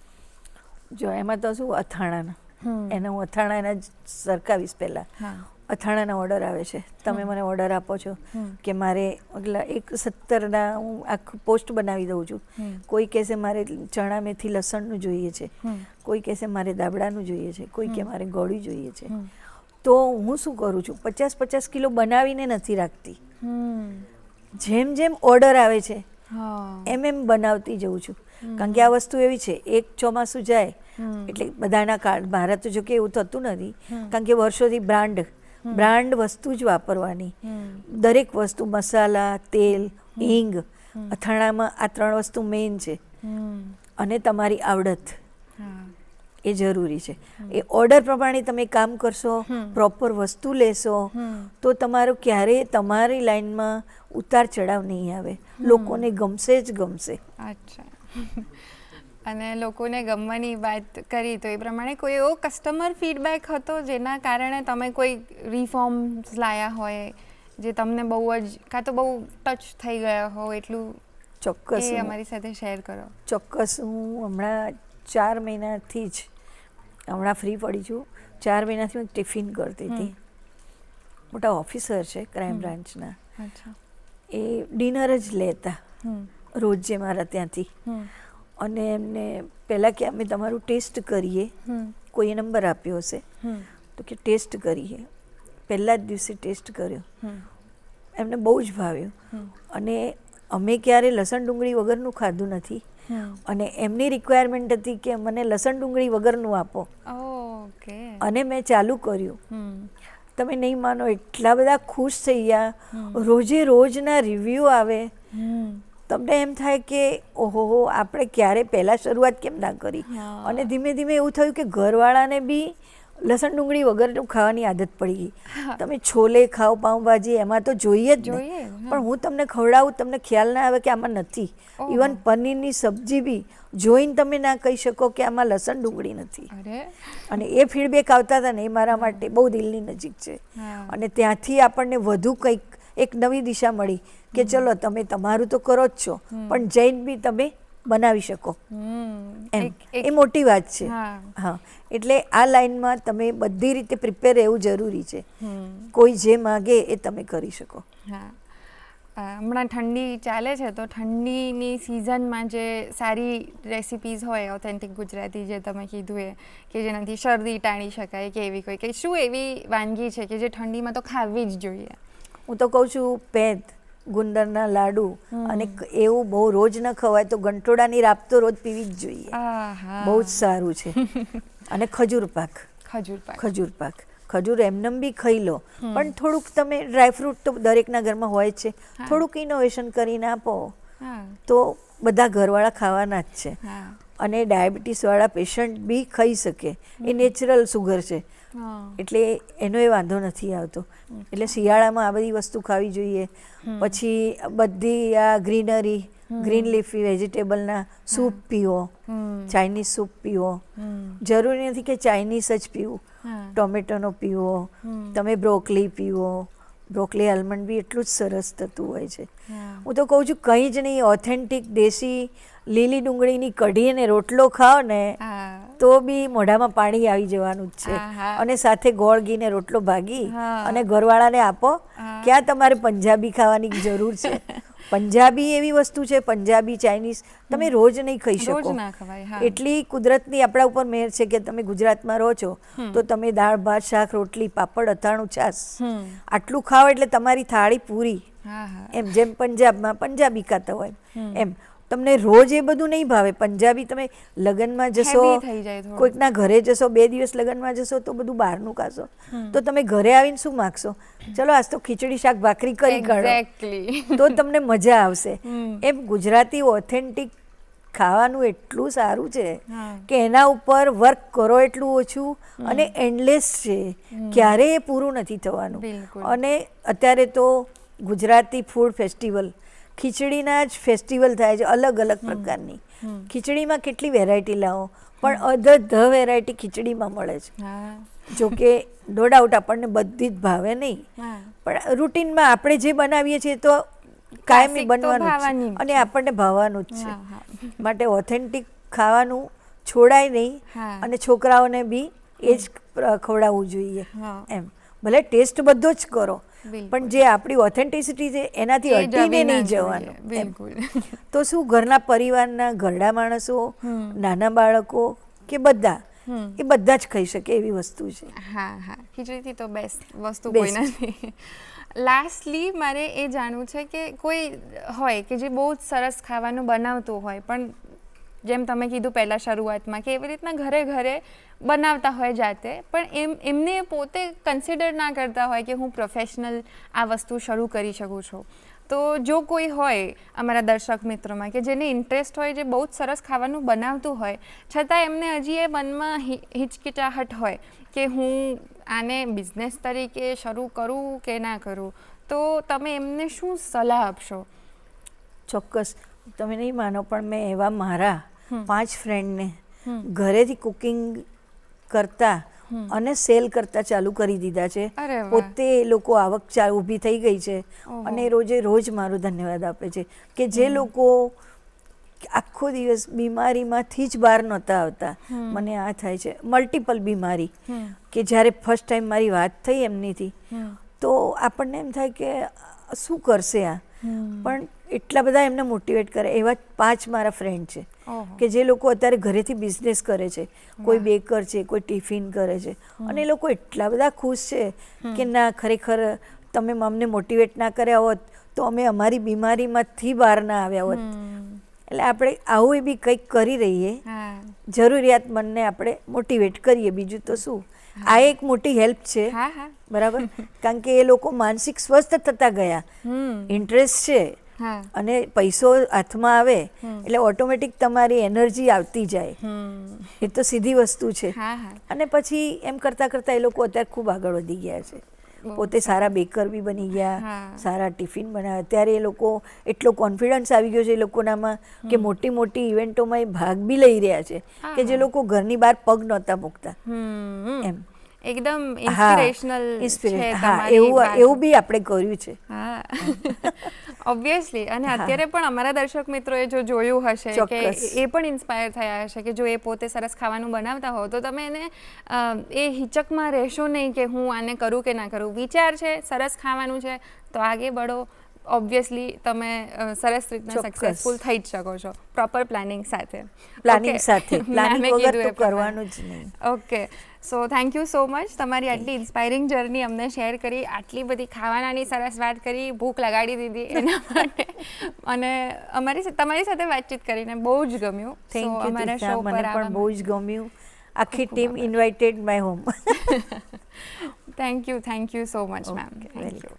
જો એમાં તો શું, અથાણાના એને હું અથાણાના જ સરકાવીશ. પહેલાં અથાણાના ઓર્ડર આવે છે, તમે મને ઓર્ડર આપો છો કે મારે એક 17ના હું આખું પોસ્ટ બનાવી દઉં છું. કોઈ કહેશે મારે ચણા મેથી લસણનું જોઈએ છે, કોઈ કહેશે મારે દાબડાનું જોઈએ છે, કોઈ કે મારે ગોળી જોઈએ છે. તો હું શું કરું છું, 50-50 કિલો બનાવીને નથી રાખતી. જેમ જેમ ઓર્ડર આવે છે એમ બનાવતી જઉં છું. કારણ કે આ વસ્તુ એવી છે, એક ચોમાસું જાય એટલે બધાના કાળ, મારા તો જો કે એવું થતું નથી, કારણ કે વર્ષોથી બ્રાન્ડ વસ્તુ જ વાપરવાની. દરેક વસ્તુ, મસાલા, તેલ, હિંગ, અથાણામાં આ 3 વસ્તુ મેઇન છે. અને તમારી આવડત એ જરૂરી છે. એ ઓર્ડર પ્રમાણે તમે કામ કરશો, પ્રોપર વસ્તુ લેશો તો તમારો ક્યારેય તમારી લાઈનમાં ઉતાર ચઢાવ નહીં આવે. લોકોને ગમશે જ ગમશે. અચ્છા. અને લોકોને ગમવાની વાત કરી તો એ પ્રમાણે કોઈ એવો કસ્ટમર ફીડબેક હતો જેના કારણે તમે કોઈ રિફોર્મ્સ લાયા હોય જે તમને બહુ જ, કાં તો બહુ ટચ થઈ ગયા હો એટલું? ચોક્કસ, અમારી સાથે શેર કરો. ચોક્કસ. હું હમણાં 4 મહિનાથી જ હમણાં ફ્રી પડી છું. 4 મહિનાથી હું ટિફિન કરતી હતી. મોટા ઓફિસર છે ક્રાઇમ બ્રાન્ચના. અચ્છા. એ ડિનર જ લેતા રોજ જે મારા ત્યાંથી. અને એમને પહેલાં કે અમે તમારું ટેસ્ટ કરીએ, કોઈએ નંબર આપ્યો હશે તો કે ટેસ્ટ કરીએ. પહેલા જ દિવસે ટેસ્ટ કર્યો, એમને બહુ જ ભાવ્યું. અને અમે ક્યારે લસણ ડુંગળી વગરનું ખાધું નથી. અને એમની રિક્વાયરમેન્ટ હતી કે મને લસણ ડુંગળી વગરનું આપો. ઓકે. અને મેં ચાલુ કર્યું. તમે નહીં માનો, એટલા બધા ખુશ થઈ ગયા. રોજે રોજના રિવ્યૂ આવે. તમને એમ થાય કે ઓહો, આપણે ક્યારે પહેલાં શરૂઆત કેમ ના કરી. અને ધીમે ધીમે એવું થયું કે ઘરવાળાને બી લસણ ડુંગળી વગરનું ખાવાની આદત પડી ગઈ. તમે છોલે ખાઓ, પાઉંભાજી, એમાં તો જોઈએ જ ને. પણ હું તમને ખવડાવું, તમને ખ્યાલ ના આવે કે આમાં નથી. ઇવન પનીરની સબ્જી બી જોઈને તમે ના કહી શકો કે આમાં લસણ ડુંગળી નથી. અને એ ફીડબેક આવતા હતા ને, એ મારા માટે બહુ દિલની નજીક છે. અને ત્યાંથી આપણને વધુ કંઈક એક નવી દિશા મળી કે ચલો તમે તમારું તો કરો જ છો, પણ જૈન બી તમે બનાવી શકો. એમ એ મોટી વાત છે. હા, એટલે આ લાઈનમાં તમે બધી રીતે પ્રિપેર રહેવું જરૂરી છે. કોઈ જે માગે એ તમે કરી શકો. હમણાં ઠંડી ચાલે છે, તો ઠંડીની સિઝનમાં જે સારી રેસિપીઝ હોય ઓથેન્ટિક ગુજરાતી, જે તમે કીધું એ, કે જેનાથી શરદી ટાળી શકાય, કે એવી કોઈ કે શું એવી વાનગી છે કે જે ઠંડીમાં તો ખાવી જ જોઈએ? હું તો કહું છું પેદ, ગુંદરના લાડુ. અને એવું બહુ રોજ ન ખવાય તો ગંટોડાની રાબ તો રોજ પીવી જ જોઈએ. બહુ જ સારું છે. અને ખજૂર પાક. ખજૂર પાક, ખજૂર એમનેમ બી ખાઈ લો, પણ થોડુંક તમે ડ્રાયફ્રૂટ તો દરેકના ઘરમાં હોય જ છે, થોડુંક ઇનોવેશન કરીને આપો તો બધા ઘરવાળા ખાવાના જ છે. અને ડાયાબિટીસવાળા પેશન્ટ બી ખાઈ શકે. એ નેચરલ સુગર છે, એટલે એનો એ વાંધો નથી આવતો. એટલે શિયાળામાં આ બધી વસ્તુ ખાવી જોઈએ. પછી બધી આ ગ્રીનરી, ગ્રીન લીફી વેજીટેબલના સૂપ પીવો, ચાઇનીઝ સૂપ પીવો. જરૂરી નથી કે ચાઇનીઝ જ પીવું, ટોમેટોનો પીવો, તમે બ્રોકલી પીવો. બ્રોકલી આલમંડ બી એટલું જ સરસ થતું હોય છે. હું તો કહું છું કંઈ જ નહીં, ઓથેન્ટિક દેશી લીલી ડુંગળીની કઢી અને રોટલો ખાઓ ને તો બી મોઢામાં પાણી આવી જવાનું જ છે. અને સાથે ગોળ ઘી ને રોટલો ભાગી અને ઘરવાળાને આપો. ક્યાં તમારે પંજાબી ખાવાની જરૂર છે? પંજાબી એવી વસ્તુ છે, પંજાબી ચાઇનીઝ તમે રોજ નહીં ખાઈ શકો. એટલી કુદરતની આપણા ઉપર મેર છે કે તમે ગુજરાતમાં રહો છો તો તમે દાળ ભાત શાક રોટલી પાપડ અથાણું છાશ આટલું ખાઓ એટલે તમારી થાળી પૂરી. એમ જેમ પંજાબમાં પંજાબી ખાતા હોય એમ તમને રોજ એ બધું નહીં ભાવે. પંજાબી તમે લગ્નમાં જશો, કોઈકના ઘરે જશો, 2 દિવસ લગ્નમાં જશો તો બધું બહારનું ખાશો, તો તમે ઘરે આવીને શું માગશો? ચલો આજ તો ખીચડી શાક ભાખરી કરી કાઢો તો તમને મજા આવશે. એમ ગુજરાતી ઓથેન્ટિક ખાવાનું એટલું સારું છે કે એના ઉપર વર્ક કરો એટલું ઓછું, અને એન્ડલેસ છે, ક્યારેય એ પૂરું નથી થવાનું. અને અત્યારે તો ગુજરાતી ફૂડ ફેસ્ટિવલ, ખીચડીના જ ફેસ્ટિવલ થાય છે અલગ અલગ પ્રકારની. ખીચડીમાં કેટલી વેરાયટી લાવો, પણ અધર વેરાયટી ખીચડીમાં મળે છે. જોકે નો ડાઉટ આપણને બધી જ ભાવે નહીં, પણ રૂટીનમાં આપણે જે બનાવીએ છીએ તો કાયમી બનવાનું છે અને આપણને ભાવવાનું જ છે. માટે ઓથેન્ટિક ખાવાનું છોડાય નહીં, અને છોકરાઓને બી એ જ ખવડાવવું જોઈએ. એમ ભલે ટેસ્ટ બધો જ કરો, પણ જે આપણી ઓથેન્ટિસિટી છે એનાથી હટીને નહીં જવાનું. તો શું ઘરના પરિવારના ઘરડા માણસો, નાના બાળકો કે બધા, એ બધા જ ખાઈ શકે એવી વસ્તુ છે. ખીચડીથી તો બેસ્ટ વસ્તુ કોઈ નથી. લાસ્ટલી મારે એ જાણવું છે કે કોઈ હોય કે જે બહુ જ સરસ ખાવાનું બનાવતું હોય, પણ જેમ તમે કીધું પહેલાં શરૂઆતમાં કે એવી રીતના ઘરે ઘરે બનાવતા હોય જાતે, પણ એમને પોતે કન્સિડર ના કરતા હોય કે હું પ્રોફેશનલ આ વસ્તુ શરૂ કરી શકું છું. તો જો કોઈ હોય અમારા દર્શક મિત્રોમાં કે જેને ઇન્ટરેસ્ટ હોય, જે બહુ જ સરસ ખાવાનું બનાવતું હોય, છતાં એમને હજી એ મનમાં હિચકિચાહટ હોય કે હું આને બિઝનેસ તરીકે શરૂ કરું કે ના કરું, તો તમે એમને શું સલાહ આપશો? ચોક્કસ. તમે નહીં માનો, પણ મેં એવા મારા 5 ફ્રેન્ડને ઘરેથી કુકિંગ કરતા અને સેલ કરતા ચાલુ કરી દીધા છે. પોતે એ લોકો આવક ઊભી થઈ ગઈ છે અને રોજે રોજ મારું ધન્યવાદ આપે છે કે જે લોકો આખો દિવસ બીમારીમાંથી જ બહાર નહોતા આવતા. મને આ થાય છે મલ્ટિપલ બીમારી, કે જ્યારે ફર્સ્ટ ટાઈમ મારી વાત થઈ એમનીથી તો આપણને એમ થાય કે શું કરશે આ, પણ એટલા બધા એમને મોટિવેટ કરે. એવા 5 મારા ફ્રેન્ડ છે કે જે લોકો અત્યારે ઘરેથી બિઝનેસ કરે છે, કોઈ બેકર છે, કોઈ ટિફિન કરે છે, અને એ લોકો એટલા બધા ખુશ છે કે ના ખરેખર તમે અમને મોટિવેટ ના કર્યા હોત તો અમે અમારી બીમારીમાંથી બહાર ના આવ્યા હોત. એટલે આપણે આવું બી કંઈક કરી રહીએ, જરૂરિયાતમંદને આપણે મોટિવેટ કરીએ, બીજું તો શું. આ એક મોટી હેલ્પ છે, બરાબર, કારણ કે એ લોકો માનસિક સ્વસ્થ થતા ગયા. ઇન્ટરેસ્ટ છે અને પૈસો હાથમાં આવે એટલે ઓટોમેટિક તમારી એનર્જી આવતી જાય, એ તો સીધી વસ્તુ છે. અને પછી એમ કરતાં કરતાં એ લોકો અત્યારે ખૂબ આગળ વધી ગયા છે. પોતે સારા બેકર બી બની ગયા, સારા ટિફિન બનાવ્યા. અત્યારે એ લોકો એટલો કોન્ફિડન્સ આવી ગયો છે એ લોકોનામાં કે મોટી મોટી ઇવેન્ટોમાં એ ભાગ બી લઈ રહ્યા છે કે જે લોકો ઘરની બહાર પગ નહોતા મૂકતા. એમ એકદમ ઇન્સ્પિરેશનલ છે. એવું બી આપણે કર્યું છે. ઓબ્વિયસલી. અને અત્યારે પણ અમારા દર્શક મિત્રોએ જો જોયું હશે કે એ પણ ઇન્સ્પાયર થયા હશે કે જો એ પોતે સરસ ખાવાનું બનાવતા હો તો તમે એને એ હિચકમાં રહેશો નહીં કે હું આને કરું કે ના કરું. વિચાર છે, સરસ ખાવાનું છે તો આગે બઢો. ઓબ્વિયસલી તમે સરસ રીતના સક્સેસફુલ થઈ જ શકો છો પ્રોપર પ્લાનિંગ સાથે. પ્લાનિંગ વગર તો કરવાનું જ નહીં. Okay, so thank you so much. તમારી આટલી ઇન્સ્પાયરિંગ જર્ની અમને શેર કરી, આટલી બધી ખાવાનાની સરસ વાત કરી, ભૂખ લગાડી દીધી એના માટે, અને તમારી સાથે વાતચીત કરીને બહુ જ ગમ્યું. Thank you. અમારા શો પર પણ બહુ જ ગમ્યું. આખી team invited my home. Thank you so much ma'am. Thank you.